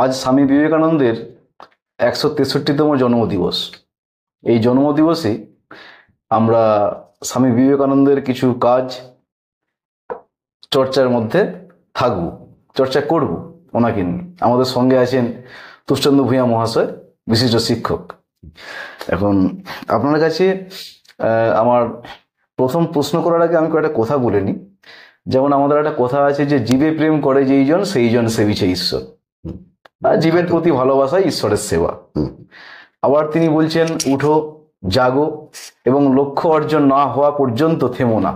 আজ স্বামী বিবেকানন্দের 163তম জন্মদিবস। এই জন্মদিবসে আমরা স্বামী বিবেকানন্দের কিছু কাজ চর্চার মধ্যে থাকব, চর্চা করব ওনাকে নিয়ে। আমাদের সঙ্গে আছেন তুষচন্দ্র ভূঁইয়া মহাশয়, বিশিষ্ট শিক্ষক। এখন আপনার কাছে আমার প্রথম প্রশ্ন করার আগে আমি কয়েকটা কথা বলে নিই। যেমন আমাদের একটা কথা আছে যে জীবে প্রেম করে যেইজন সেইজন সেবিছে ঈশ্বর। জীবের প্রতি ভালোবাসাই ঈশ্বরের সেবা। আবার তিনি বলছেন উঠো, জাগো এবং লক্ষ্য অর্জন না হওয়া পর্যন্ত থেমো না।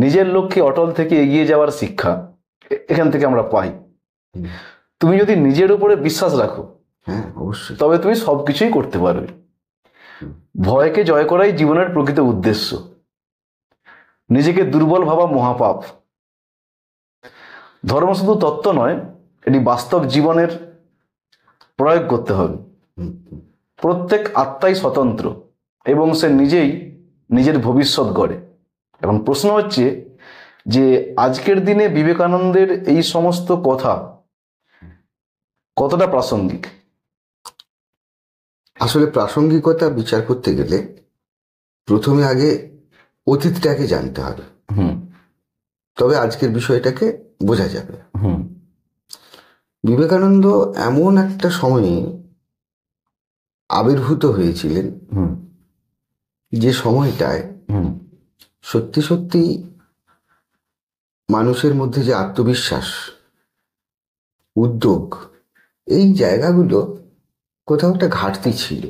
নিজের লক্ষ্যে অটল থেকে এগিয়ে যাওয়ার শিক্ষা এখান থেকে আমরা পাই। তুমি যদি নিজের উপরে বিশ্বাস রাখো অবশ্যই, তবে তুমি সবকিছুই করতে পারবে। ভয়কে জয় করাই জীবনের প্রকৃত উদ্দেশ্য। নিজেকে দুর্বল ভাবা মহাপাপ। ধর্ম শুধু তত্ত্ব নয়, এটি বাস্তব জীবনের প্রয়োগ করতে হবে। প্রত্যেক আত্মাই স্বতন্ত্র এবং সে নিজেই নিজের ভবিষ্যৎ গড়ে। এখন প্রশ্ন হচ্ছে যে আজকের দিনে বিবেকানন্দের এই সমস্ত কথা কতটা প্রাসঙ্গিক? আসলে প্রাসঙ্গিকতা বিচার করতে গেলে প্রথমে আগে অতীতটাকে জানতে হবে, তবে আজকের বিষয়টাকে বোঝা যাবে। বিবেকানন্দ এমন একটা সময়ে আবির্ভূত হয়েছিলেন যে সময়টায় সত্যি সত্যি মানুষের মধ্যে যে আত্মবিশ্বাস, উদ্যোগ, এই জায়গাগুলো কোথাও একটা ঘাটতি ছিল।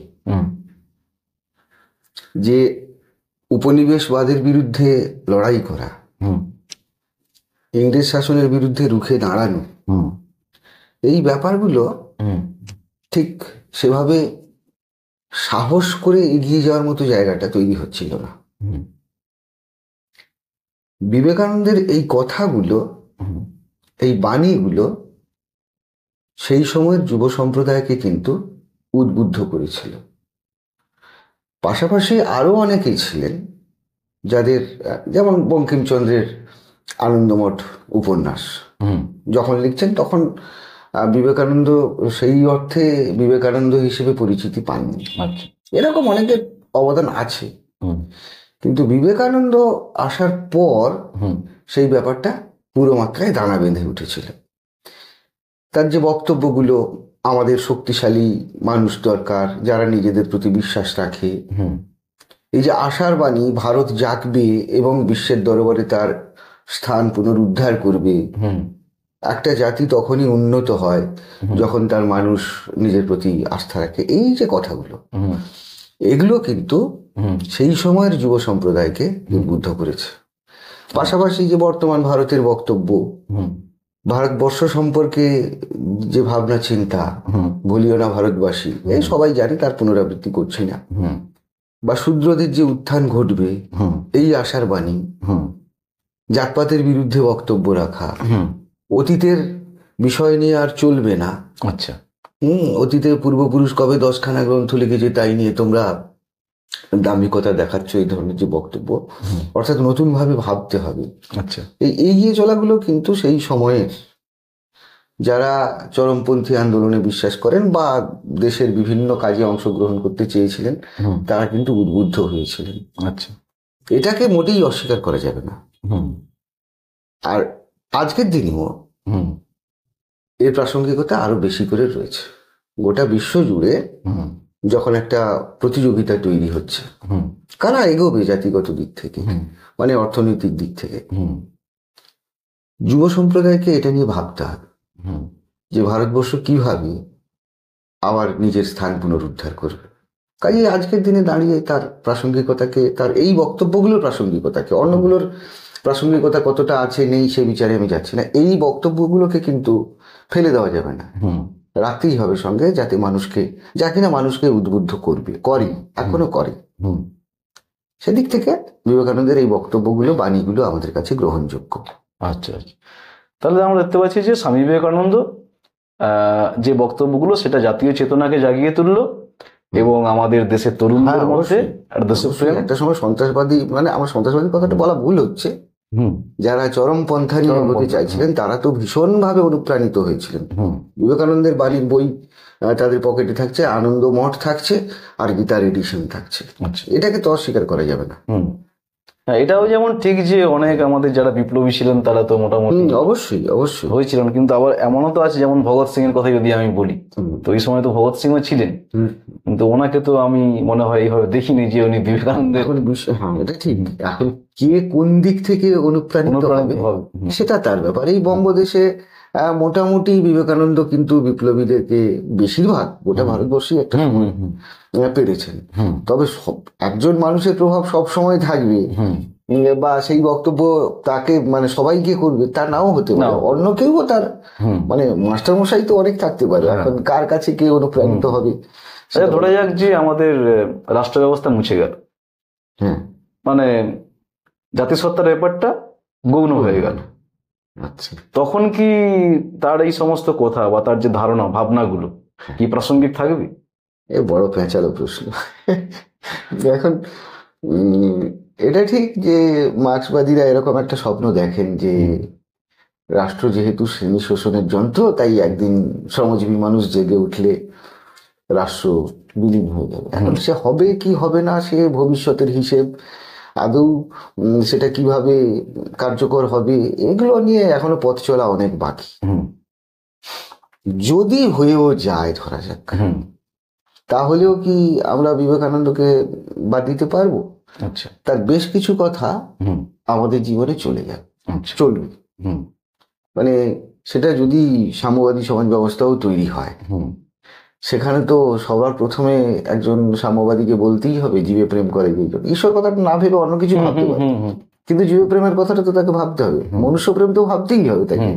যে উপনিবেশবাদের বিরুদ্ধে লড়াই করা, ইংরেজ শাসনের বিরুদ্ধে রুখে দাঁড়ানো, এই ব্যাপারগুলো ঠিক সেভাবে সাহস করে এগিয়ে যাওয়ার মতো জায়গাটা তৈরি হচ্ছিল না। বিবেকানন্দের এই কথাগুলো, এই বাণীগুলো সেই সময়ের যুব সম্প্রদায়কে কিন্তু উদ্বুদ্ধ করেছিল। পাশাপাশি আরো অনেকেই ছিলেন যাদের, যেমন বঙ্কিমচন্দ্রের আনন্দমঠ উপন্যাস যখন লিখছেন তখন বিবেকানন্দ সেই অর্থে বিবেকানন্দ হিসেবে পরিচিতি পাননি। এরকম অনেকের অবদান আছে, কিন্তু বিবেকানন্দ আসার পর সেই ব্যাপারটা পুরো মাত্রায় দানা বেঁধে উঠেছিল। তার যে বক্তব্যগুলো, আমাদের শক্তিশালী মানুষ দরকার যারা নিজেদের প্রতি বিশ্বাস রাখে, এই যে আশার বাণী, ভারত জাগবে এবং বিশ্বের দরবারে তার স্থান পুনরুদ্ধার করবে, একটা জাতি তখনই উন্নত হয় যখন তার মানুষ নিজের প্রতি আস্থা রাখে, এই যে কথাগুলো, এগুলো কিন্তু সেই সময়ের যুব সম্প্রদায়কে উদ্বুদ্ধ করেছে। পাশাপাশি যে বর্তমান ভারতের বক্তব্য, ভারতবর্ষ সম্পর্কে যে ভাবনা চিন্তা, ভুলিও না ভারতবাসী, এই সবাই জানে, তার পুনরাবৃত্তি করছি না। বা শূদ্রদের যে উত্থান ঘটবে, এই আশার বাণী, জাতপাতের বিরুদ্ধে বক্তব্য রাখা, অতীতের বিষয় নিয়ে আর চলবে না। আচ্ছা, অতীতের পূর্বপুরুষ কবে 10খানা গ্রন্থ লিখেছে তাই নিয়ে তোমরা দাম্ভিকতা দেখাচ্ছ, এই ধরনের যে বক্তব্য, অর্থাৎ নতুন ভাবে ভাবতে হবে। আচ্ছা, এই এগিয়ে চলাগুলো কিন্তু সেই সময়ের যারা চরমপন্থী আন্দোলনে বিশ্বাস করেন বা দেশের বিভিন্ন কাজে অংশগ্রহণ করতে চেয়েছিলেন, তারা কিন্তু উদ্বুদ্ধ হয়েছিলেন। আচ্ছা, এটাকে মোটেই অস্বীকার করা যাবে না। আর আজকের দিনেও এর প্রাসঙ্গিকতা আরো বেশি করে রয়েছে। গোটা বিশ্ব জুড়ে যখন একটা প্রতিযোগিতা তৈরি হচ্ছে, কারা এগোবে জাতিগত দিক থেকে, মানে অর্থনৈতিক দিক থেকে, যুব সম্প্রদায়কে এটা নিয়ে ভাবতে হবে যে ভারতবর্ষ কিভাবে আবার নিজের স্থান পুনরুদ্ধার করবে। কাজে আজকের দিনে দাঁড়িয়ে তার প্রাসঙ্গিকতাকে, তার এই বক্তব্যগুলোর প্রাসঙ্গিকতাকে, অন্যগুলোর প্রাসঙ্গিকতা কতটা আছে নেই সে বিচারে আমি যাচ্ছি না, এই বক্তব্যগুলোকে কিন্তু ফেলে দেওয়া যাবে না, রাখতেই হবে সঙ্গে, যাতে মানুষকে, যা কিনা মানুষকে উদ্বুদ্ধ করবে, করে, এখনো করে। সেদিক থেকে বিবেকানন্দের এই বক্তব্যগুলো, বাণীগুলো আমাদের কাছে গ্রহণযোগ্য। আচ্ছা আচ্ছা, তাহলে আমরা দেখতে পাচ্ছি যে স্বামী বিবেকানন্দ যে বক্তব্যগুলো, সেটা জাতীয় চেতনাকে জাগিয়ে তুললো এবং আমাদের দেশের তরুণদের মধ্যে একটা সময় সন্ত্রাসবাদী, মানে আমার সন্ত্রাসবাদী কথাটা বলা ভুল হচ্ছে, যারা চরমপন্থা নিয়ে এগোতে চাইছিলেন তারা তো ভীষণভাবে অনুপ্রাণিত হয়েছিলেন বিবেকানন্দের বাড়ির বই তাদের পকেটে থাকছে, আনন্দ মঠ থাকছে, আর গীতার এডিশন থাকছে। আচ্ছা। এটাকে তো অস্বীকার করা যাবে না। হ্যাঁ, এটাও যেমন ঠিক যে অনেক আমাদের যারা বিপ্লবী ছিলেন তারা তো মোটামুটি অবশ্যই অবশ্যই হয়েছিলেন, কিন্তু আবার এমনও তো আছে, যেমন ভগৎ সিং এর কথা যদি আমি বলি, তো এই সময় তো ভগৎ সিংও ছিলেন, কিন্তু ওনাকে তো আমি মনে হয় এইভাবে দেখিনি যে উনি বিবেকানন্দের। হ্যাঁ, এটা ঠিক। এখন কে কোন দিক থেকে অনুপ্রাণিত হবে সেটা তার ব্যাপার। এই বঙ্গদেশে মোটামুটি বিবেকানন্দ কিন্তু বিপ্লবীদেরকে বেশিরভাগ গোটা ভারতবর্ষে একটা পেরেছেন। তবে একজন মানুষের প্রভাব সব সময় থাকবে বা সেই বক্তব্য তাকে মানে সবাইকে করবে তা নাও হতে পারে, অন্য কেউ তার মানে মাস্টার মশাই তো অনেক থাকতে পারে। এখন কার কাছে কে অনুপ্রাণিত হবে? ধরা যাক যে আমাদের রাষ্ট্র ব্যবস্থা মুছে গেল, মানে জাতিসত্তার ব্যাপারটা গৌণ হয়ে গেল, আচ্ছা, তখন কি তার এই সমস্ত কথা বা তার যে ধারণা ভাবনাগুলো কি প্রাসঙ্গিক থাকবে? এ বড় পেঁচালো প্রশ্ন। এখন এটা ঠিক যে মার্ক্সবাদীরা এরকম একটা স্বপ্ন দেখেন যে রাষ্ট্র যেহেতু শ্রেণী শোষণের যন্ত্র, তাই একদিন শ্রমজীবী মানুষ জেগে উঠলে রাষ্ট্র বিলীন হয়ে যাবে। এখন সে হবে কি হবে না, সে ভবিষ্যতের হিসেব, আদৌ সেটা কিভাবে কার্যকর হবে, এগুলো নিয়ে এখনো পথ চলা অনেক বাকি। যদি হয়েও যায় ধরা যাক, তাহলেও কি আমরা বিবেকানন্দকে বাদ দিতে পারবো? আচ্ছা, তার বেশ কিছু কথা আমাদের জীবনে চলে যাবে, চলবে। মানে সেটা যদি সাম্যবাদী সমাজ ব্যবস্থাও তৈরি হয়, সেখানে তো সবার প্রথমে একজন সাম্যবাদীকে বলতেই হবে জীবে প্রেম করে যেজন। ঈশ্বর কথাটা না ভেবে অন্য কিছু ভাবতে পারে, কিন্তু জীবে প্রেমের কথাটা তো তাকে ভাবতে হবে, মনুষ্য প্রেম তো ভাবতেই হবে তাকে।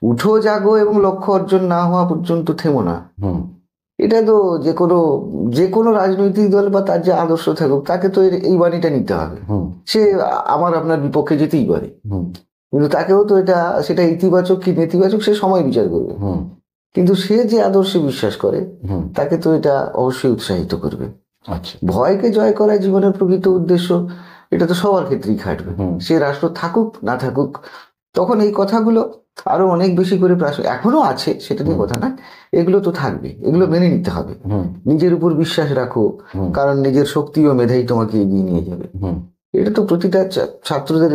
উঠো জাগো এবং লক্ষ্য অর্জন না হওয়া পর্যন্ত থেমো না। এটা তো যে কোনো রাজনৈতিক দল বা তার যে আদর্শ থাকুক, তাকে তো এই বাণীটা নিতে হবে। সে আমার আপনার বিপক্ষে যেতেই পারে, কিন্তু তাকেও তো সেটা ইতিবাচক কি নেতিবাচক সে সময় বিচার করবে। কিন্তু সে যে আদর্শে বিশ্বাস করে তাকে তো এটা অবশ্যই উৎসাহিত করবে। ভয়কে জয় করা জীবনের প্রকৃত উদ্দেশ্য, এটা তো সবার ক্ষেত্রেই খাটবে, সে রাষ্ট্র থাকুক না থাকুক। তখন এই কথাগুলো আরো অনেক বেশি করে এখনো আছে, সেটা নিয়ে কথা না, এগুলো তো থাকবে, এগুলো মেনে নিতে হবে। নিজের উপর বিশ্বাস রাখো, কারণ নিজের শক্তি ও মেধাই তোমাকে এগিয়ে নিয়ে যাবে। এটা তো প্রতিটা ছাত্রদের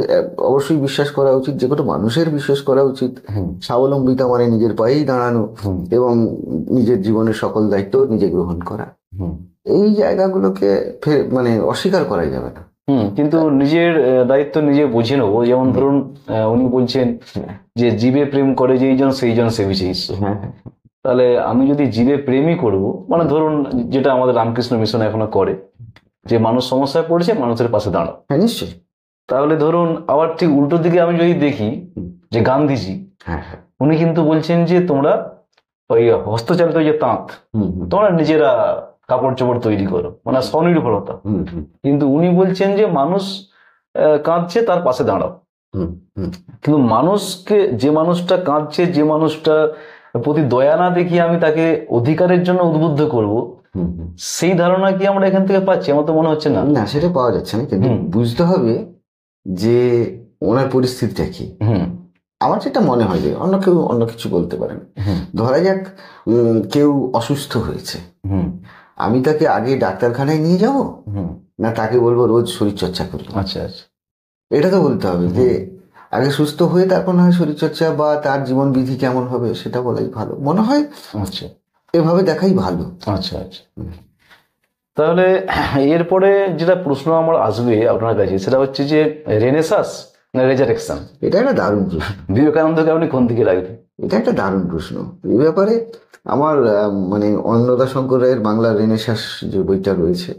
অবশ্যই বিশ্বাস করা উচিত, যে কোনো মানুষের বিশ্বাস করা উচিত। স্বাবলম্বিতা মানে নিজের পায়েই দাঁড়ানো এবং নিজের জীবনের সকল দায়িত্ব নিজে গ্রহণ করা। এই জায়গাগুলোকে মানে অস্বীকার করা যাবে না। কিন্তু নিজের দায়িত্ব নিজে বুঝে নেবো। যেমন ধরুন উনি বলছেন যে জীবে প্রেম করে যেইজন সেইজন সেবিছে ঈশ্বর। তাহলে আমি যদি জীবে প্রেমই করবো, মানে ধরুন যেটা আমাদের রামকৃষ্ণ মিশন এখনো করে, যে মানুষ সমস্যায় পড়েছে মানুষের পাশে দাঁড়াও। হ্যাঁ, নিশ্চয়ই। তাহলে ধরুন আবার ঠিক উল্টো দিকে আমি যদি দেখি যে গান্ধীজি, উনি কিন্তু বলছেন যে তোমরা ওই হস্তচালিত যে তাঁত, তোমরা নিজেরা কাপড় চোপড় তৈরি করো, মানে স্বনির্ভরতা। কিন্তু উনি বলছেন যে মানুষ কাঁদছে তার পাশে দাঁড়াও। কিন্তু যে মানুষটা কাঁদছে, যে মানুষটা প্রতি দয়া না দেখিয়ে আমি তাকে অধিকারের জন্য উদ্বুদ্ধ করব, সেই ধারণা কি আমরা এখান থেকে পাচ্ছি? আমার তো মনে হচ্ছে না। না, সেটা পাওয়া যাচ্ছে না। কিন্তু বুঝতে হবে যে ওনার পরিস্থিতিটা কি। আমার যেটা মনে হয় যে অন্য কেউ অন্য কিছু বলতে পারেন। ধরা যাক কেউ অসুস্থ হয়েছে, আমি তাকে আগে ডাক্তারখানায় নিয়ে যাব না তাকে বলবো রোজ শরীর চর্চা করবো? আচ্ছা আচ্ছা, এটা তো বলতে হবে যে আগে সুস্থ হয়ে তারপর না হয় শরীর চর্চা বা তার জীবন বিধি কেমন হবে সেটা বলাই ভালো মনে হয়। আচ্ছা, এভাবে দেখাই ভালো। আচ্ছা আচ্ছা। তাহলে এরপরে যেটা প্রশ্ন আমার আসবে আপনার কাছে, সেটা হচ্ছে যে রেনেসাস না রেজারেকশন? এটা একটা দারুণ প্রশ্ন। বিবেকানন্দকে আপনি কোন দিকে রাখবেন? এটা একটা দারুণ প্রশ্ন। এই ব্যাপারে আমার মানে অন্নদাশঙ্কর রায়ের বাংলা রেনেসাস যে বইটা রয়েছে,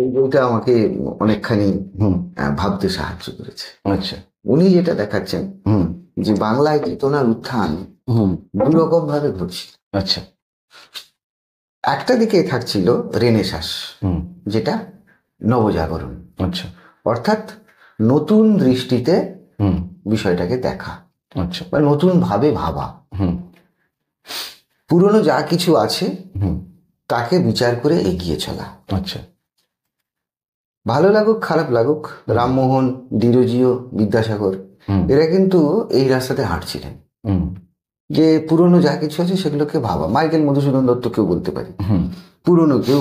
এই বইটা আমাকে অনেকখানি ভাবতে সাহায্য করেছে। আচ্ছা, উনি যেটা দেখাচ্ছেন যে বাংলায় চেতনার উত্থান দুরকম ভাবে ঘটছে। আচ্ছা, একটা দিকে থাকছিল রেনেসাস, যেটা নবজাগরণ, আচ্ছা, অর্থাৎ নতুন দৃষ্টিতে বিষয়টাকে দেখা, আচ্ছা, বা নতুন ভাবে ভাবা। পুরনো যা কিছু আছে তাকে বিচার করে এগিয়ে চলা। আচ্ছা, ভালো লাগুক খারাপ লাগুক, রামমোহন, ডিরোজিও, বিদ্যাসাগর এরা কিন্তু এই রাস্তাতে হাঁটছিলেন। যে পুরনো যা কিছু আছে সেগুলোকে ভাবা। মাইকেল মধুসূদন দত্তকেও বলতে পারি, হুম পুরনো কেউ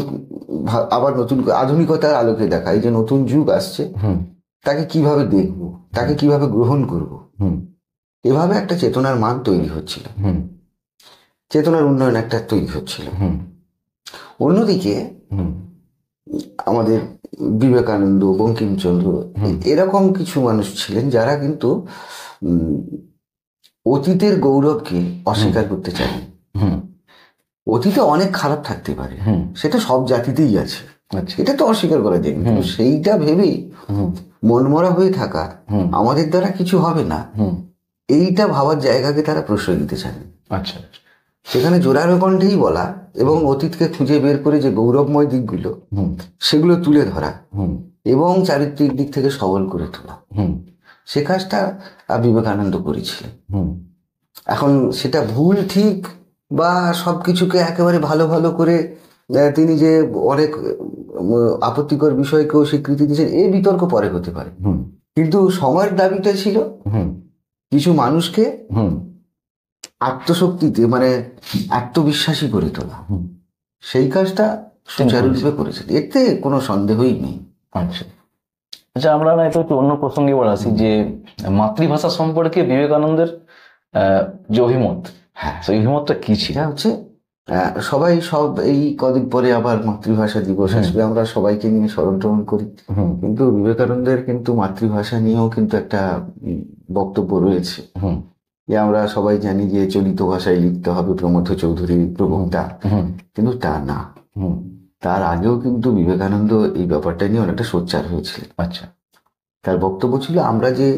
আবার নতুন আধুনিকতার আলোকে দেখা, এই যে নতুন যুগ আসছে হুম তাকে কিভাবে দেখবো, তাকে কিভাবে গ্রহণ করব, হুম এভাবে একটা চেতনার মান তৈরি হচ্ছিল, হুম চেতনার উন্নয়ন একটা তৈরি হচ্ছিল। হুম অন্যদিকে হুম আমাদের বিবেকানন্দ, বঙ্কিমচন্দ্র এরকম কিছু মানুষ ছিলেন যারা কিন্তু উম, অতীতের গৌরবকে অস্বীকার করতে চান। হুম অতীতে অনেক খারাপ থাকতে পারে, হুম সেটা সব জাতিতেই আছে, আচ্ছা এটা তো অস্বীকার করা যায় না, কিন্তু সেইটা ভেবেই হুম মনমরা হয়ে থাকা, হুম আমাদের দ্বারা কিছু হবে না, হুম এইটা ভাবার জায়গাকে তারা প্রশ্রয় দিতে চান। আচ্ছা সেখানে জোরালো কণ্ঠেই বলা এবং অতীতকে খুঁজে বের করে যে গৌরবময় দিকগুলো হুম সেগুলো তুলে ধরা হুম এবং চারিত্রিক দিক থেকে সবল করে তোলা, হুম সে কাজটা বিবেকানন্দ করেছিলেন। হুম এখন সেটা ভুল ঠিক বা সবকিছুকে একেবারে ভালো ভালো করে তিনি যে অনেক আপত্তিকর বিষয়কেও স্বীকৃতি দিয়েছেন, এই বিতর্ক পরে হতে পারে, হুম কিন্তু সময়ের দাবিটা ছিল হুম কিছু মানুষকে হুম আত্মশক্তিতে মানে আত্মবিশ্বাসী করে তোলা। হুম সেই কাজটা সুচারুরূপে করেছেন, এতে কোনো সন্দেহই নেই। আচ্ছা আচ্ছা, আমরা না একটু অন্য প্রসঙ্গে এবার আসি যে মাতৃভাষা সম্পর্কে বিবেকানন্দের যে অভিমত, হ্যাঁ, সেই অভিমতটা কি ছিল? সেটা হচ্ছে সবাই সব এই কদিন পরে আবার মাতৃভাষা দিবস আসবে, আমরা সবাইকে নিয়ে স্মরণ টরণ করি, হুম কিন্তু বিবেকানন্দের কিন্তু মাতৃভাষা নিয়েও কিন্তু একটা বক্তব্য রয়েছে। হুম যে আমরা সবাই জানি যে চলিত ভাষায় লিখতে হবে, প্রমথ চৌধুরী প্রবক্তা, হুম কিন্তু তা না। হুম তার আগেও কিন্তু বিবেকানন্দ এই ব্যাপারটা নিয়ে অনেকটা সোচ্চার হয়েছিলেন। আচ্ছা তার বক্তব্য ছিল আমরা যে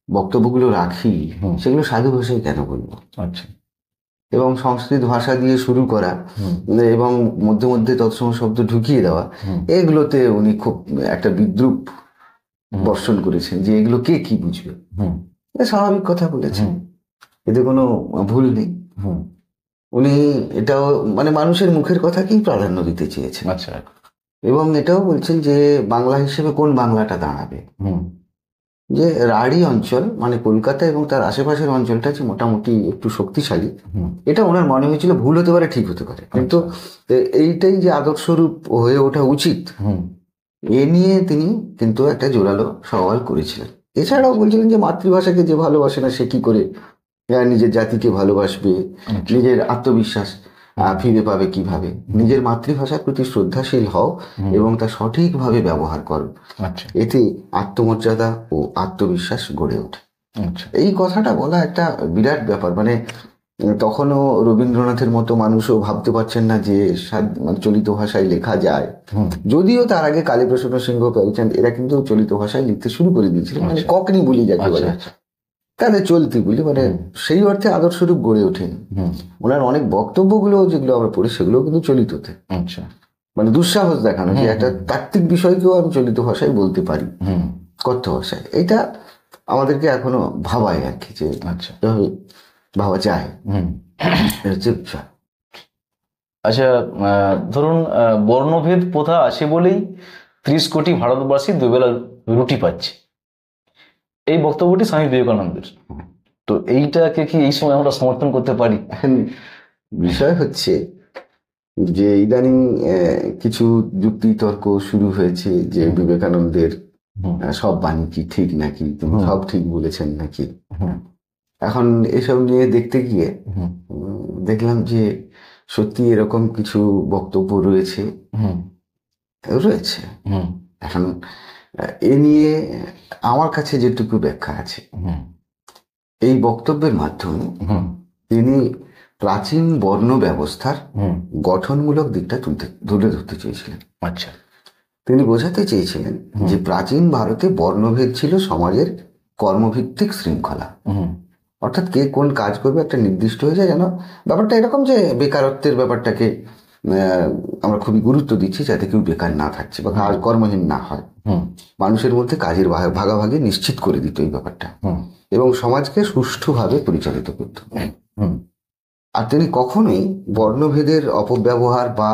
বক্তব্যগুলো রাখি হুম। সেগুলো সাধু ভাষায় কেন বলবো, আচ্ছা এবং সংস্কৃত ভাষা দিয়ে শুরু করা হুম এবং মধ্যে মধ্যে তৎসম শব্দ ঢুকিয়ে দেওয়া, হুম এগুলোতে উনি খুব একটা বিদ্রুপ বর্ষণ করেছেন যে এগুলো কে কি বুঝবে। হুম এটা স্বাভাবিক কথা বলেছেন, হুম এতে কোনো ভুল নেই। হুম উনি এটাও মানে মানুষের মুখের কথাকেই প্রাধান্য দিতে চেয়েছেন, আচ্ছা এবং এটাও বলছেন যে বাংলা হিসেবে কোন বাংলাটা দাঁড়াবে, হুম যে রাঢ়ী অঞ্চল মানে কলকাতা এবং তার আশেপাশের অঞ্চলটা যে মোটামুটি একটু শক্তিশালী, হুম এটা ওনার মনে হয়েছিল। ভুল হতে পারে, ঠিক হতে পারে, কিন্তু এইটাই যে আদর্শরূপ হয়ে ওঠা উচিত, হুম এ নিয়ে তিনি কিন্তু একটা জোরালো সওয়াল করেছিলেন। এছাড়াও বলছিলেন যে মাতৃভাষাকে যে ভালোবাসে না সে কি করে নিজের জাতিকে ভালোবাসবে, নিজের আত্মবিশ্বাস ফিরে পাবে কিভাবে। নিজের মাতৃভাষার প্রতি শ্রদ্ধাশীল হও এবং তা সঠিকভাবে ব্যবহার করো, আচ্ছা এতে আত্মমর্যাদা ও আত্মবিশ্বাস গড়ে ওঠে। আচ্ছা এই কথাটা বলা একটা বিরাট ব্যাপার, মানে তখনও রবীন্দ্রনাথের মতো মানুষও ভাবতে পারছেন না যে মানে চলিত ভাষায় লেখা যায়, হুম যদিও তার আগে কালীপ্রসন্ন সিংহ, প্রেমচাঁদ এরা কিন্তু চলিত ভাষায় লিখতে শুরু করে দিয়েছিলেন, মানে ককনি বলি যাকে আচ্ছা বলে, আচ্ছা তাদের চলতি বলি, মানে সেই অর্থে আদর্শরূপ গড়ে ওঠেন। হুম ওনার অনেক বক্তব্যগুলো যেগুলো আমরা পড়ি সেগুলো কিন্তু চলিততে, আচ্ছা মানে দুঃসাহস দেখানো যে একটা তাত্ত্বিক বিষয়কেও আমি চলিত ভাষায় বলতে পারি, হুম কথ্য ভাষায়। এটা আমাদেরকে এখনো ভাবায় আর কি, যে আচ্ছা এভাবে ভাবা যায়। হুম এটা হচ্ছে বিষয়। আচ্ছা, ধরুন বর্ণভেদ প্রথা আছে বলেই 30 কোটি ভারতবাসী দুবেলা রুটি পাচ্ছে, এই বক্তব্যটি স্বামী বিবেকানন্দের। তো এইটাকে কি এই সময় আমরা সমর্থন করতে পারি? এখন বিষয় হচ্ছে যে ইদানিং কিছু যুক্তি তর্ক শুরু হয়েছে যে বিবেকানন্দের হুম সব বাণী কি ঠিক নাকি, তিনি সব ঠিক বলেছেন নাকি। হুম এখন এসব নিয়ে দেখতে গিয়ে হুম দেখলাম যে সত্যি এরকম কিছু বক্তব্য রয়েছে হুম রয়েছে হুম এখন এ নিয়ে আমার কাছে যেটুকু ব্যাখ্যা আছে, হুম এই বক্তব্যের মাধ্যমে হুম তিনি প্রাচীন বর্ণ ব্যবস্থার হুম গঠনমূলক দিকটা তুলে ধরতে চেয়েছিলেন। আচ্ছা তিনি বোঝাতে চেয়েছিলেন যে প্রাচীন ভারতে বর্ণভেদ ছিল সমাজের কর্মভিত্তিক শৃঙ্খলা, হুম অর্থাৎ কে কোন কাজ করবে একটা নির্দিষ্ট হয়ে যায়, যেন ব্যাপারটা এরকম যে বেকারত্বের ব্যাপারটাকে আমরা খুবই গুরুত্ব দিচ্ছি যাতে কেউ বেকার না থাকছে বা কাজ কর্মহীন না হয়, হুম মানুষের মধ্যে কাজের ভাগাভাগি নিশ্চিত করে দিত এই ব্যাপারটা, হুম এবং সমাজকে সুষ্ঠুভাবে পরিচালিত করত। হুম আর তিনি কখনোই বর্ণভেদের অপব্যবহার বা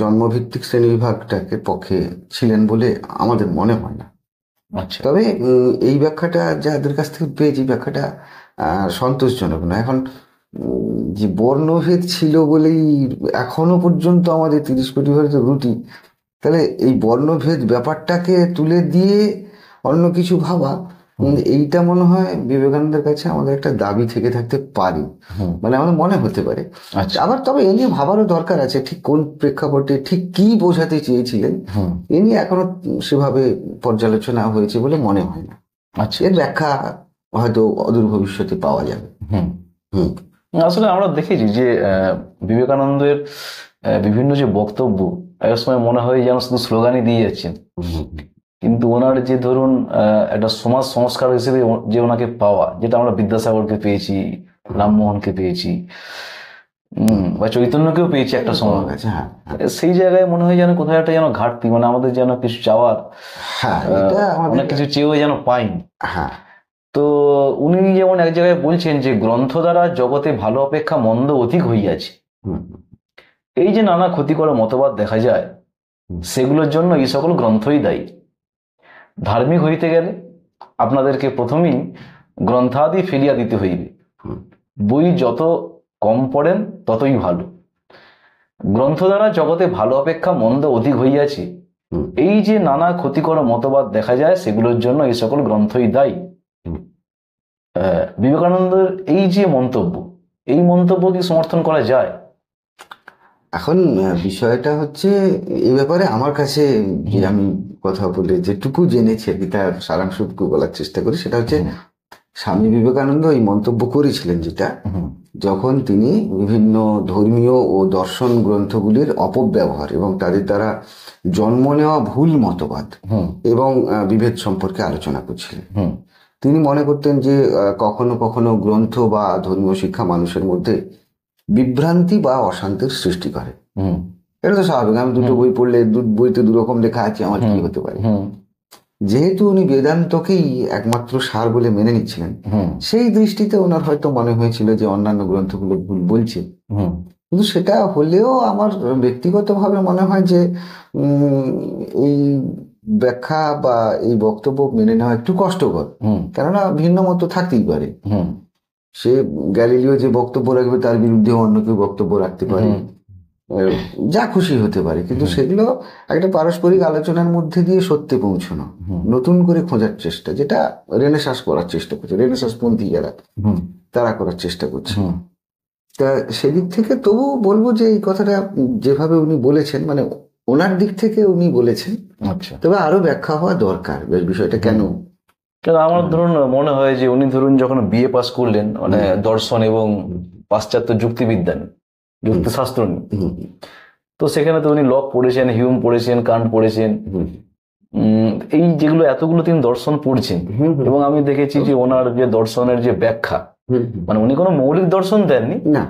জন্মভিত্তিক শ্রেণীবিভাগটাকে পক্ষে ছিলেন বলে আমাদের মনে হয় না। আচ্ছা তবে এই ব্যাখ্যাটা যাদের কাছ থেকে পেয়েছি, ব্যাখ্যাটা সন্তোষজনক না। এখন যে বর্ণভেদ ছিল বলেই এখনো পর্যন্ত আমাদের 30 কোটি ভারতের রুটি, তাহলে এই বর্ণভেদ ব্যাপারটাকে তুলে দিয়ে অন্য কিছু ভাবা, এইটা মনে হয় বিবেকানন্দের কাছে আমাদের একটা দাবি থেকে থাকতে পারে, মানে আমার মনে হতে পারে। আবার তবে এ নিয়ে ভাবারও দরকার আছে, ঠিক কোন প্রেক্ষাপটে ঠিক কি বোঝাতে চেয়েছিলেন এ নিয়ে এখনো সেভাবে পর্যালোচনা হয়েছে বলে মনে হয় না। এর ব্যাখ্যা হয়তো অদূর ভবিষ্যতে পাওয়া যাবে। আসলে আমরা দেখেছি যে বিবেকানন্দের বিভিন্ন যে বক্তব্য এক সময় মনে হয় যেন শুধু স্লোগানই দিয়ে যাচ্ছেন, কিন্তু ওনার যে ধরুন একটা সমাজ সংস্কার হিসেবে যে ওনাকে পাওয়া, যেটা আমরা বিদ্যাসাগরকে পেয়েছি, রামমোহনকে পেয়েছি, বা চৈতন্যকেও পেয়েছি একটা সময়, সেই জায়গায় মনে হয় যেন কোথাও একটা যেন ঘাটতি, মানে আমাদের যেন কিছু চাওয়ার, অনেক কিছু চেয়েও যেন পাইনি। তো উনি যেমন এক জায়গায় বলছেন যে গ্রন্থ দ্বারা জগতে ভালো অপেক্ষা মন্দ অধিক হইয়াছে। এই যে নানা ক্ষতিকর মতবাদ দেখা যায়, সেগুলোর জন্য এই সকল গ্রন্থই দায়ী। ধার্মিক হইতে গেলে আপনাদেরকে প্রথমেই গ্রন্থাদি ফেলিয়া দিতে হইবে। বই যত কম পড়েন ততই ভালো। গ্রন্থ দ্বারা জগতে ভালো অপেক্ষা মন্দ অধিক হইয়াছে, এই যে নানা ক্ষতিকর মতবাদ দেখা যায়, সেগুলোর জন্য এই সকল গ্রন্থই দায়ী। বিবেকানন্দের এই যে মন্তব্য, এই মন্তব্য কি সমর্থন করা যায়? এখন বিষয়টা হচ্ছে, এই ব্যাপারে আমার কাছে যে আমি কথা বলে যেটুকু জেনেছি আর কি, তার সারাংশটুকু বলার চেষ্টা করি। সেটা হচ্ছে, স্বামী বিবেকানন্দ এই মন্তব্য করেছিলেন যেটা, যখন তিনি বিভিন্ন ধর্মীয় ও দর্শন গ্রন্থগুলির অপব্যবহার এবং তাদের দ্বারা জন্ম নেওয়া ভুল মতবাদ এবং বিভেদ সম্পর্কে আলোচনা করছিলেন। তিনি মনে করতেন যে কখনো কখনো গ্রন্থ বা ধর্মীয় শিক্ষা মানুষের মধ্যে বিভ্রান্তি বা অশান্তির সৃষ্টি করে। এটা তো স্বাভাবিক, আমি দুটো বই পড়লে বইতে দুরকম লেখা আছে, আমার কি হতে পারে। যেহেতু উনি বেদান্তকেই একমাত্র সার বলে মেনে নিচ্ছিলেন, সেই দৃষ্টিতে ওনার হয়তো মনে হয়েছিল যে অন্যান্য গ্রন্থগুলো ভুল বলছে। কিন্তু সেটা হলেও আমার ব্যক্তিগতভাবে মনে হয় যে এই ব্যাখ্যা বা এই বক্তব্য মেনে নেওয়া একটু কষ্টকর, কেননা ভিন্ন মত থাকতেই পারে। সে গ্যালিলিও যে বক্তব্য রাখবে তার বিরুদ্ধে অন্য কেউ বক্তব্য রাখতে পারে, যা খুশি হতে পারে, কিন্তু সেগুলো একটা পারস্পরিক আলোচনার মধ্যে দিয়ে সত্যে পৌঁছানো, নতুন করে খোঁজার চেষ্টা, যেটা রেনেসাঁস করার চেষ্টা করছে, রেনেসাঁস পন্থী যারা তারা করার চেষ্টা করছে। তা সেদিক থেকে তবু বলবো যে এই কথাটা যেভাবে উনি বলেছেন, মানে ওনার দিক থেকে উনি বলেছেন, তবে আরো ব্যাখ্যা হওয়া দরকার বিষয়টা কেন। আমার ধরুন মনে হয় যে উনি ধরুন যখন বিএ পাস করলেন, মানে দর্শন এবং পাশ্চাত্য যুক্তিবিদ্যা যুক্তিশাস্ত্র নিয়ে, তো সেখানে তো উনি লক পড়েছেন, হিউম পড়েছেন, কান্ট পড়েছেন, এই যেগুলো এতগুলো তিনি দর্শন পড়ছেন। এবং আমি দেখেছি যে ওনার যে দর্শনের যে ব্যাখ্যা, মানে উনি কোনো মৌলিক দর্শন দেননি না,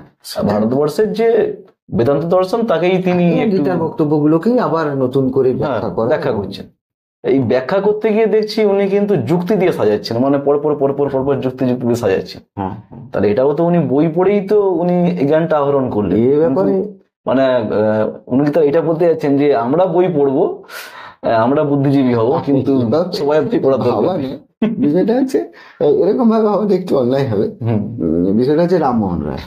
ভারতবর্ষের যে বেদান্ত দর্শন তাকেই তিনি বক্তব্যগুলোকেই আবার নতুন করে ব্যাখ্যা করছেন। এই ব্যাখ্যা করতে গিয়ে দেখছি উনি কিন্তু যুক্তি দিয়ে সাজাচ্ছেন, মানে পরপর যুক্তি দিয়ে সাজাচ্ছেন। তাহলে এটাও তো উনি বই পড়েই তো উনি জ্ঞানটা আহরণ করলেন। এই ব্যাপারে মানে উনি তো এটা বলতে যাচ্ছেন যে আমরা বই পড়বো, আমরা বুদ্ধিজীবী হব, কিন্তু সবাই পড়ার দরকার নেই। বিষয়টা হচ্ছে এরকম ভাবে হবে, একটু অন্যায় হবে। বিষয়টা হচ্ছে রামমোহন রায়,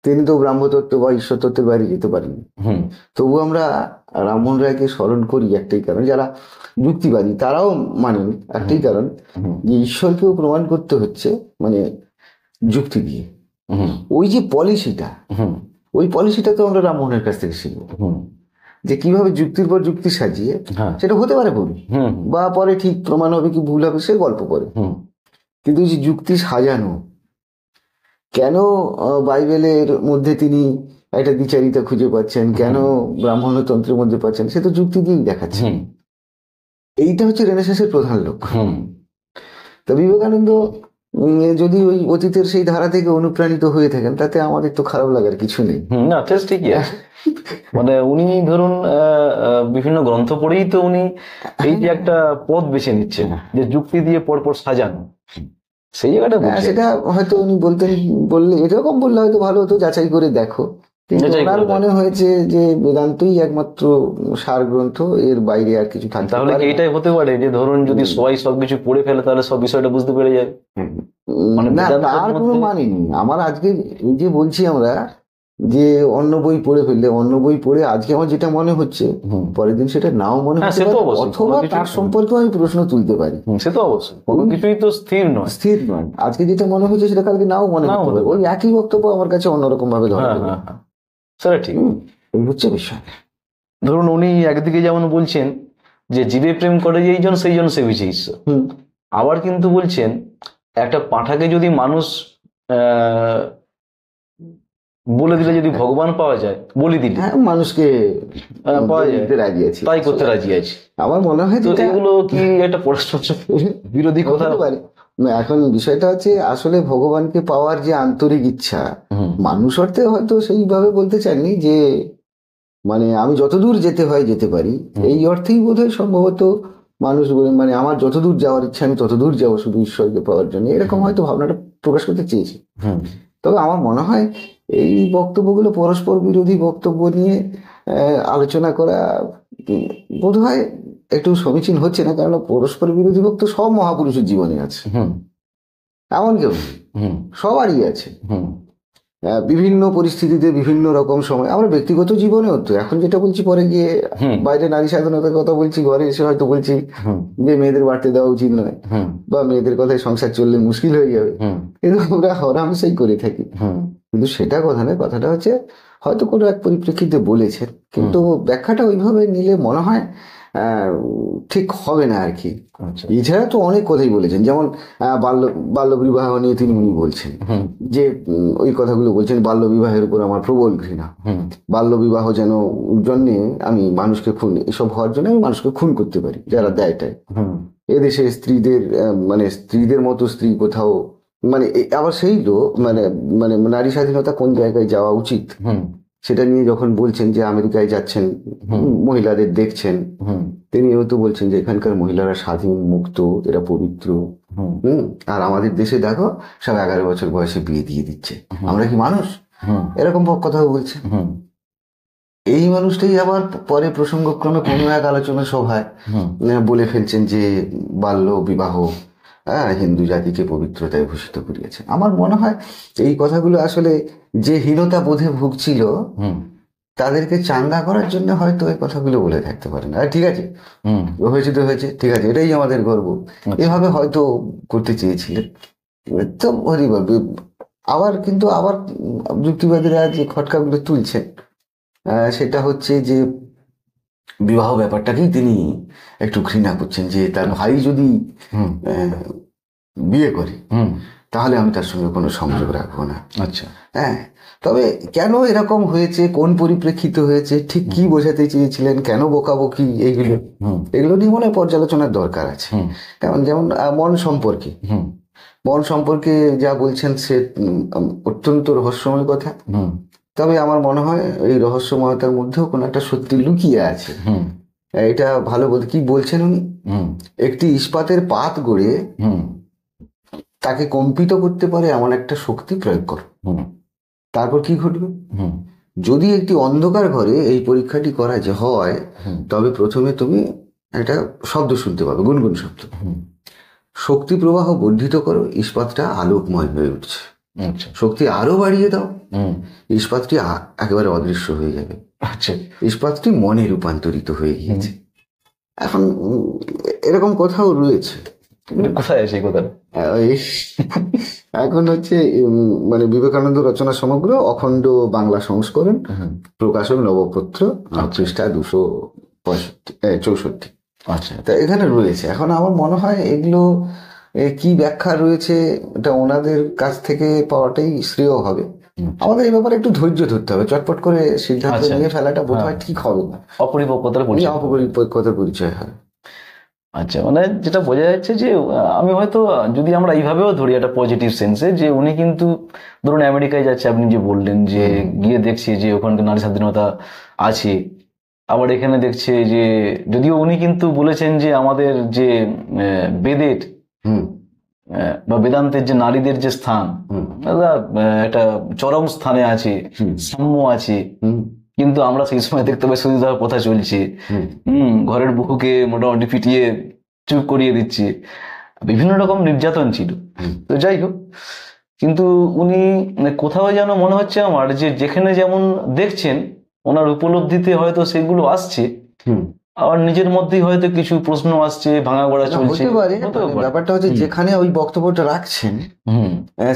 তিনি তো ব্রাহ্মতত্ত্ব বা ঈশ্বর তত্ত্বের বাইরে যেতে পারেননি। তবু আমরা রামমোহন রায়কে স্মরণ করি একটাই কারণ, যারা যুক্তিবাদী তারাও মানেন একটাই কারণ, যে ঈশ্বরকেও প্রমাণ করতে হচ্ছে মানে যুক্তি দিয়ে। ওই যে পলিসিটা, ওই পলিসিটা তো আমরা রামমোহনের কাছ থেকে শিখবো, যে কিভাবে যুক্তির পর যুক্তি সাজিয়ে, সেটা হতে পারে ভুল, বা পরে ঠিক প্রমাণ হবে কি ভুল হবে সে গল্প পরে, কিন্তু যে যুক্তি সাজানো, কেন বাইবেলের মধ্যে তিনি একটা দ্বিচারিতা খুঁজে পাচ্ছেন, কেন ব্রাহ্মণতন্ত্রের মধ্যে পাচ্ছেন, সে তো যুক্তি দিয়েই দেখাচ্ছেন। এইটা হচ্ছে রেনেসাঁসের প্রধান লক্ষ্য। তো বিবেকানন্দ যদি ওই অতীতের সেই ধারা থেকে অনুপ্রাণিত হয়ে থাকেন, তাতে আমাদের তো খারাপ লাগার কিছু নেই। না, ঠিকই আছে। মানে উনি ধরুন বিভিন্ন গ্রন্থ পড়েই তো উনি এই যে একটা পথ বেছে নিচ্ছেন, যে যুক্তি দিয়ে পরপর সাজানো, সেই জায়গাটা সেটা হয়তো উনি বললে এরকম বললে হয়তো ভালো হতো, যাচাই করে দেখো। ওনার মনে হয়েছে যে বেদান্তই একমাত্র সার গ্রন্থ, এর বাইরে আর কিছু থাকতে পারে। তাহলে এটাই হতে পারে যে ধরুন যদি সবাই সবকিছু পড়ে ফেলে, তাহলে সব বিষয়টা বুঝতে পেরে যাবে। মানে না, বেদান্তের তার কোনো মধ্যে- মানে নেই। আমার আজকে এই যে বলছি আমরা যে অন্য বই পড়ে ফেললে, অন্য বই পড়ে আজকে আমার যেটা মনে হচ্ছে পরের দিন সেটা নাও মনে হ্যাঁ, হতে সে তো পারে, অবশ্যই, অথবা কোনো কিছু- তার সম্পর্কে আমি প্রশ্ন তুলতে পারি। সে তো অবশ্যই, কোনো কিছুই তো স্থির নয়। স্থির নয়, আজকে যেটা মনে হচ্ছে সেটা কালকে নাও মনে নাও হতে হতে পারে। ওই একই বক্তব্য আমার কাছে অন্যরকম ভাবে ধরা হ্যাঁ দেবে। হ্যাঁ হ্যাঁ, সেটা ঠিক। এই হচ্ছে বিষয়। ধরুন উনি একদিকে যেমন বলছেন যে জীবে প্রেম করে যেই জন সেই জন সেবিছে ঈশ্বর, হুম আবার কিন্তু বলছেন একটা পাঁঠাকে যদি মানুষ আহ, বলে দিলে যদি ভগবান পাওয়া যায়, বলি দিলে হ্যাঁ, মানুষকে পাওয়া বলি যায়, দিতে রাজি আছি, তাই করতে রাজি আছে। আমার মনে হয় তো যেটা এগুলো কি একটা পরস্পর বিরোধী কথা? হতে পারে না। এখন বিষয়টা হচ্ছে আসলে ভগবানকে পাওয়ার যে আন্তরিক ইচ্ছা, মানুষ অর্থে হয়তো সেইভাবে বলতে চাননি যে মানে আমি যতদূর যেতে হয় যেতে পারি, এই অর্থেই বোধহয় সম্ভবত মানুষ মানে আমার যতদূর যাওয়ার ইচ্ছা আমি ততদূর যাবো শুধু ঈশ্বরকে পাওয়ার জন্য, এরকম হয়তো ভাবনাটা প্রকাশ করতে চেয়েছি। তবে আমার মনে হয় এই বক্তব্যগুলো পরস্পর বিরোধী বক্তব্য নিয়ে আলোচনা করা বোধহয় একটু সমীচীন হচ্ছে না, কারণ পরস্পর বিরোধী বক্তব্য সব মহাপুরুষের জীবনে আছে, এমন কেউ নেই, সবারই আছে। বিভিন্ন পরিস্থিতিতে বিভিন্ন রকম সময়, আমরা ব্যক্তিগত জীবনেও তো এখন যেটা বলছি, পরে গিয়ে বাইরে নারী স্বাধীনতার কথা বলছি, ঘরে এসে হয়তো বলছি যে মেয়েদের বাড়তে দেওয়া উচিত নয়, বা মেয়েদের কথায় সংসার চললে মুশকিল হয়ে যাবে, কিন্তু আমরা হরহামেশাই করে থাকি। কিন্তু সেটা কথা নয়, কথাটা হচ্ছে হয়তো কোনো এক পরিপ্রেক্ষিতে বলেছেন, কিন্তু ব্যাখ্যাটা ওইভাবে নিলে মনে হয় ঠিক হবে না আর কি। এছাড়া তো অনেক কথাই বলেছেন, যেমন বাল্য বিবাহ নিয়ে তিনি উনি বলছেন যে ওই কথাগুলো বলছেন, বাল্য বিবাহের উপর আমার প্রবল ঘৃণা, বাল্য বিবাহ যেন জন্যে আমি মানুষকে খুন, এসব হওয়ার জন্য আমি মানুষকে খুন করতে পারি যারা দেয়টায়। এদেশে স্ত্রীদের মানে স্ত্রীদের মতো স্ত্রী কোথাও, মানে আবার সেই তো মানে মানে নারী স্বাধীনতা কোন জায়গায় যাওয়া উচিত সেটা নিয়ে যখন বলছেন যে আমেরিকায় যাচ্ছেন, মহিলাদের দেখছেন, তিনিও তো বলছেন যে এখানকার মহিলারা স্বাধীন, মুক্ত, এরা পবিত্র। আর আমাদের দেশে দেখো সব 11 বছর বয়সে বিয়ে দিয়ে দিচ্ছে, আমরা কি মানুষ? এরকম কথাও বলছে। এই মানুষটাই আবার পরে প্রসঙ্গক্রমে কোনো এক আলোচনা সভায় বলে ফেলছেন যে বাল্য বিবাহ হিন্দু জাতিকে পবিত্রতায় ভূষিত করিয়েছে। আমার মনে হয় এই কথাগুলো আসলে যে হীনতা বোধে ভুগছিল তাদেরকে চাঙ্গা করার জন্য হয়তো এই কথাগুলো বলে থাকতে পারেন। আর ঠিক আছে, হয়েছে তো হয়েছে, ঠিক আছে, এটাই আমাদের গর্ব, এভাবে হয়তো করতে চেয়েছিলেন। তো আবার কিন্তু আবার যুক্তিবাদীরা যে খটকাগুলো তুলছেন সেটা হচ্ছে যে বিবাহ ব্যাপারটাকেই তিনি একটু ঘৃণা করছেন, যে তার ভাই যদি বিয়ে করে তাহলে আমি তার সঙ্গে কোনো সংযোগ রাখবো না। আচ্ছা, হ্যাঁ, তবে কেন এরকম হয়েছে, কোন পরিপ্রেক্ষিত হয়েছে, ঠিক কি বোঝাতে চেয়েছিলেন, কেন বকাবকি, এগুলো নিয়ে মনে হয় পর্যালোচনার দরকার আছে। যেমন মন সম্পর্কে যা বলছেন সে অত্যন্ত রহস্যময় কথা। তবে আমার মনে হয় এই রহস্যময়তার মধ্যেও কোনো একটা সত্যি লুকিয়ে আছে। এটা ভালো বলতে কি বলছেন উনি, একটি ইস্পাতের পাত গড়ে তাকে কম্পিত করতে পারে এমন একটা শক্তি প্রয়োগ করো, তারপর কি ঘটবে? যদি একটি অন্ধকার ঘরে এই পরীক্ষাটি করা যে হয়, তবে প্রথমে তুমি একটা শব্দ শুনতে পাবে, গুনগুন শব্দ। শক্তি প্রবাহ বর্ধিত করো, ইস্পাতটা আলোকময় হয়ে উঠছে। শক্তি আরো বাড়িয়ে দাও, ইস্পাতটি একেবারে অদৃশ্য হয়ে যাবে। আচ্ছা, ইস্পাতটি মনে রূপান্তরিত হয়ে গিয়েছে। এখন এরকম কথাও রয়েছে, কোথায় আছে এই কথাটা? এখন হচ্ছে মানে বিবেকানন্দ রচনা সমগ্র অখণ্ড বাংলা সংস্করণ, প্রকাশক নবপত্র, পৃষ্ঠা 264। আচ্ছা, তা এখানে রয়েছে। এখন আমার মনে হয় এগুলো কি ব্যাখ্যা রয়েছে এটা ওনাদের কাছ থেকে পাওয়াটাই শ্রেয় হবে। আমাদের এই ব্যাপারে একটু ধৈর্য ধরতে হবে, চটপট করে সিদ্ধান্ত নিয়ে ফেলাটা বোধহয় ঠিক হবে না, অপরিপক্কতার পরিচয় হয়। আচ্ছা, মানে যেটা বোঝা যাচ্ছে যে আমি হয়তো যদি আমরা এইভাবেও ধরি একটা পজিটিভ সেন্সে, যে উনি কিন্তু ধরুন আমেরিকায় যাচ্ছে, আপনি যে বললেন যে গিয়ে দেখছে যে ওখানে নারী স্বাধীনতা আছে, আবার এখানে দেখছে যে যদিও উনি কিন্তু বলেছেন যে আমাদের যে বেদের বা বেদান্তের যে নারীদের যে স্থান একটা চরম স্থানে আছে, সাম্য আছে, কিন্তু আমরা সেই সময় দেখতে পাই সতীদাহ প্রথা চলছে, ঘরের বহুকে মোটামুটি পিটিয়ে চুপ করিয়ে দিচ্ছে। বিভিন্ন রকম নির্যাতন ছিল। তো যাই হোক, কিন্তু উনি মানে কোথাও যেন মনে হচ্ছে আমার যে যেখানে যেমন দেখছেন ওনার উপলব্ধিতে হয়তো সেগুলো আসছে, আবার নিজের মধ্যেই হয়তো কিছু প্রশ্ন আসছে, ভাঙাগড়া চলছে। হতে পারে, হতেও মানে পারে। ব্যাপারটা হচ্ছে যেখানে ওই বক্তব্যটা রাখছেন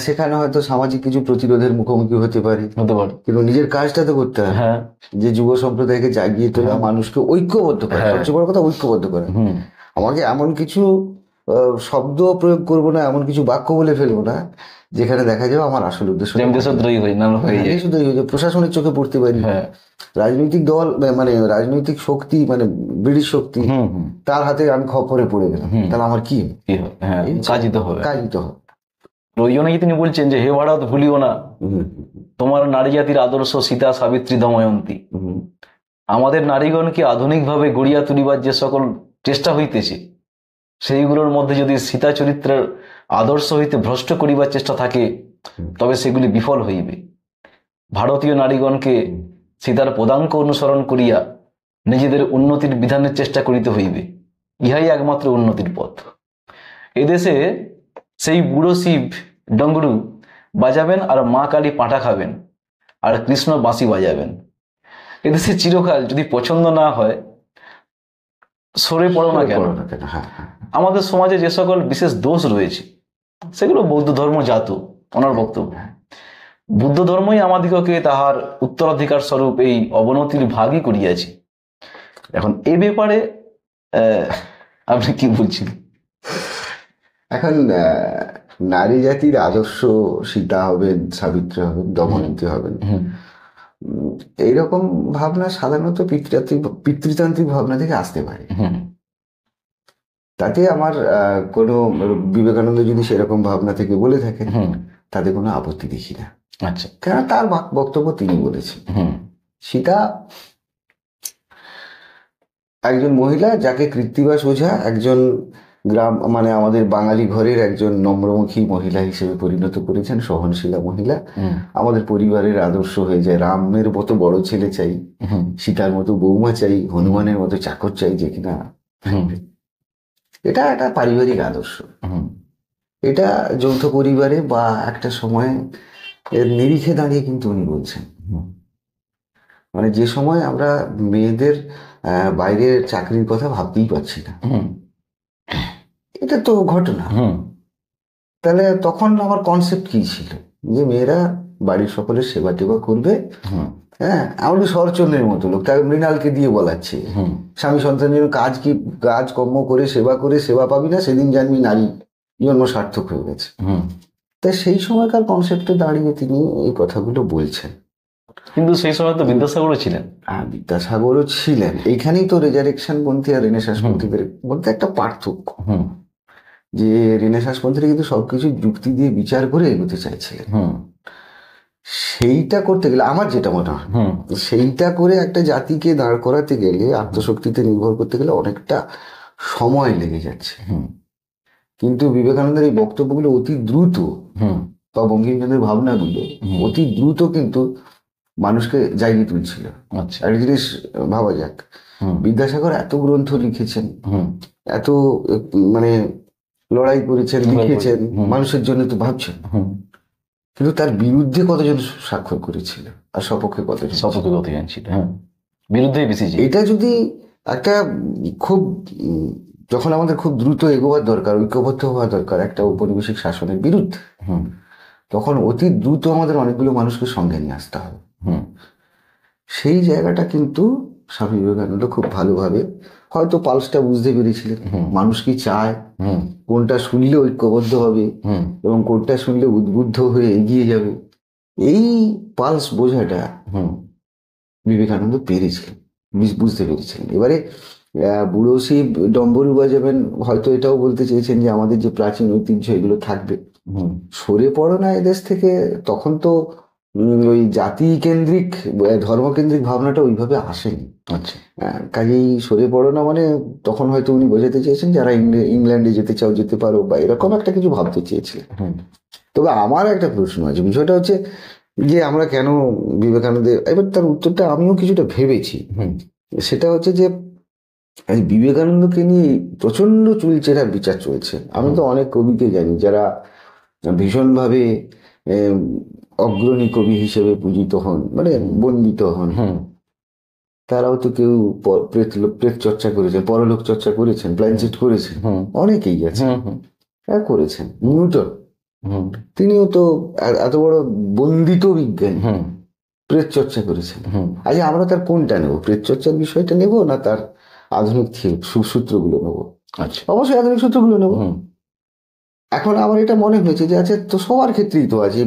সেখানে হয়তো সামাজিক কিছু প্রতিরোধের মুখোমুখি হতে পারে, হতে পারে। কিন্তু নিজের কাজটা তো করতে হবে, হ্যাঁ, যে যুব সম্প্রদায়কে জাগিয়ে তোলা, মানুষকে ঐক্যবদ্ধ করা, হ্যাঁ। সবচেয়ে বড় কথা ঐক্যবদ্ধ করা। আমাকে এমন কিছু শব্দ প্রয়োগ করবো না, এমন কিছু বাক্য বলে ফেলবো না যেখানে দেখা যাবে আমার আসল উদ্দেশ্য যেমন দেশদ্রোহী হয়ে না হয়ে যায়। শুধু প্রশাসনের চোখে পড়তে পারি, হ্যাঁ, রাজনৈতিক দল মানে রাজনৈতিক শক্তি মানে ব্রিটিশ শক্তি, তার হাতে আমি খপ্পরে পড়ে গেলাম, তাহলে আমার কি কি হবে? হ্যাঁ, কাজই তো হবে। কাজই তো হবে। ওই জন্যই তিনি বলছেন যে হে ভারত ভুলিও না তোমার নারী জাতির আদর্শ সীতা সাবিত্রী দময়ন্তী। আমাদের নারীগণকে আধুনিকভাবে গড়িয়া তুলিবার যে সকল চেষ্টা হইতেছে, সেইগুলোর মধ্যে যদি সীতা চরিত্রের আদর্শ হইতে ভ্রষ্ট করিবার চেষ্টা থাকে, তবে সেগুলি বিফল হইবে। ভারতীয় নারীগণকে সীতার পদাঙ্ক অনুসরণ করিয়া নিজেদের উন্নতির বিধানের চেষ্টা করিতে হইবে, ইহাই একমাত্র উন্নতির পথ। এদেশে সেই বুড়ো শিব ডঙ্গরু বাজাবেন আর মা কালী পাঁঠা খাবেন আর কৃষ্ণ বাঁশি বাজাবেন। এদেশে চিরকাল যদি পছন্দ না হয় সরে পড়ো না কেন। আমাদের সমাজে যে সকল বিশেষ দোষ রয়েছে সেগুলো বৌদ্ধ ধর্ম জাত, ওনার বক্তব্য। বুদ্ধ ধর্মই আমাদিগকে তাহার উত্তরাধিকার স্বরূপ এই অবনতির ভাগই করিয়াছে। এখন এ ব্যাপারে আপনি কি বলছেন? এখন নারী জাতির আদর্শ সীতা হবেন, সাবিত্রী হবেন, দময়ন্তী হবেন, এইরকম ভাবনা সাধারণত পিতৃতান্ত্রিক ভাবনা থেকে আসতে পারে। তাতে আমার কোনো বিবেকানন্দ যদি সেরকম ভাবনা থেকে বলে থাকেন তাতে কোনো আপত্তি দেখি না। আচ্ছা, কেন তার বক্তব্য তিনি বলেছেন। সীতা একজন মহিলা যাকে কৃত্তিবাস ওঝা একজন গ্রাম মানে আমাদের বাঙালি ঘরের একজন নম্রমুখী মহিলা হিসেবে পরিণত করেছেন, সহনশীলা মহিলা। আমাদের পরিবারের আদর্শ হয়ে যায়, রামের মতো বড় ছেলে চাই, সীতার মতো বৌমা চাই, হনুমানের মতো চাকর চাই, যে কিনা এটা একটা পারিবারিক আদর্শ। এটা যৌথ পরিবারে বা একটা সময় এর নিরিখে দাঁড়িয়ে কিন্তু উনি বলছেন, মানে যে সময় আমরা মেয়েদের বাইরের চাকরির কথা ভাবতেই পারছি না, এটা তো ঘটনা। তাহলে তখন আমার কনসেপ্ট কি ছিল, যে মেয়েরা বাড়ির সকলের সেবা টেবা করবে। হ্যাঁ, আমাদের শরৎচন্দ্রের মতো লোক, তাকে মৃণালকে দিয়ে বলাচ্ছে স্বামী সন্তানের কাজ কর্ম করে সেবা পাবি না, সেদিন জানবি নারী জন্ম সার্থক হয়ে গেছে। তাই সেই সময়কার কনসেপ্টে দাঁড়িয়ে তিনি এই কথাগুলো বলছেন। কিন্তু সেই সময় তো বিদ্যাসাগরও ছিলেন। বিদ্যাসাগরও ছিলেন। এইখানেই তো রেজারেকশন পন্থী আর রেনেসাঁস পন্থীদের মধ্যে একটা পার্থক্য, যে রেনেসাঁস পন্থীরা কিন্তু সবকিছু যুক্তি দিয়ে বিচার করে এগোতে চাইছিলেন। সেইটা করতে গেলে আমার যেটা মনে হয়, সেইটা করে একটা জাতিকে দাঁড় করাতে গেলে, আত্মশক্তিতে নির্ভর করতে গেলে অনেকটা সময় লেগে যাচ্ছে। কিন্তু বিবেকানন্দের এই বক্তব্যগুলো অতি দ্রুত, বা বঙ্কিমচন্দ্রের ভাবনাগুলো অতি দ্রুত কিন্তু মানুষকে জাগিয়ে তুলছিল। একটা জিনিস ভাবা যাক, বিদ্যাসাগর এত গ্রন্থ লিখেছেন, এত মানে লড়াই করেছেন, লিখেছেন, মানুষের জন্য তো ভাবছেন, কিন্তু তার বিরুদ্ধে কতজন স্বাক্ষর করেছিল আর সপক্ষে কতজন ছিল? বিরুদ্ধে বেশি। এটা যদি একটা খুব, যখন আমাদের খুব দ্রুত এগোবার দরকার, ঐক্যবদ্ধ হওয়া দরকার একটা ঔপনিবেশিক শাসনের বিরুদ্ধে, তখন অতি দ্রুত আমাদের অনেকগুলো মানুষকে সঙ্গে নিয়ে আসতে হবে। সেই জায়গাটা কিন্তু স্বামী বিবেকানন্দ খুব ভালোভাবে হয়তো পালসটা বুঝতে পেরেছিলেন, মানুষ কি চায়, কোনটা শুনলে ঐক্যবদ্ধ হবে এবং কোনটা শুনলে উদ্বুদ্ধ হয়ে এগিয়ে যাবে, এই পালস বোঝাটা বিবেকানন্দ পেরেছিলেন, বুঝতে পেরেছিলেন। এবারে বুড়ো শিব ডম্বরু বাজাবেন হয়তো এটাও বলতে চেয়েছেন যে আমাদের যে প্রাচীন ঐতিহ্য এগুলো থাকবে, সরে পড়ো না এদেশ থেকে। তখন তো ওই জাতি কেন্দ্রিক ধর্মকেন্দ্রিক ভাবনাটা ওইভাবে আসেনি। কাজেই সরে পড়ো না মানে তখন হয়তো উনি বোঝাতে চেয়েছেন যারা ইংল্যান্ডে যেতে চাও যেতে পারো, বা এরকম একটা কিছু ভাবতে চেয়েছিলেন। তবে আমার একটা প্রশ্ন আছে, বিষয়টা হচ্ছে যে আমরা কেন বিবেকানন্দের, এবার তার উত্তরটা আমিও কিছুটা ভেবেছি। সেটা হচ্ছে যে আজ বিবেকানন্দকে নিয়ে প্রচন্ড চুলচেরা বিচার চলছে। আমি তো অনেক কবিকে জানি যারা ভীষণভাবে আহ, অগ্রণী কবি হিসেবে পূজিত হন, মানে বন্দিত হন। তারাও তো কেউ প্রেত চর্চা করেছেন, পরলোক চর্চা করেছেন, প্ল্যানচেট করেছেন, অনেকেই আছে করেছেন। নিউটন, তিনিও তো এত বড় বন্দিত বিজ্ঞানী, প্রেত চর্চা করেছেন। আজ আমরা তার কোনটা নেব, প্রেত চর্চার বিষয়টা নেব না তার আধুনিক সূত্রগুলো নেব? আচ্ছা, অবশ্যই আধুনিক সূত্রগুলো নেব। এখন আমার এটা মনে হয়েছে যে আচ্ছা, তো সবার ক্ষেত্রেই তো আছে।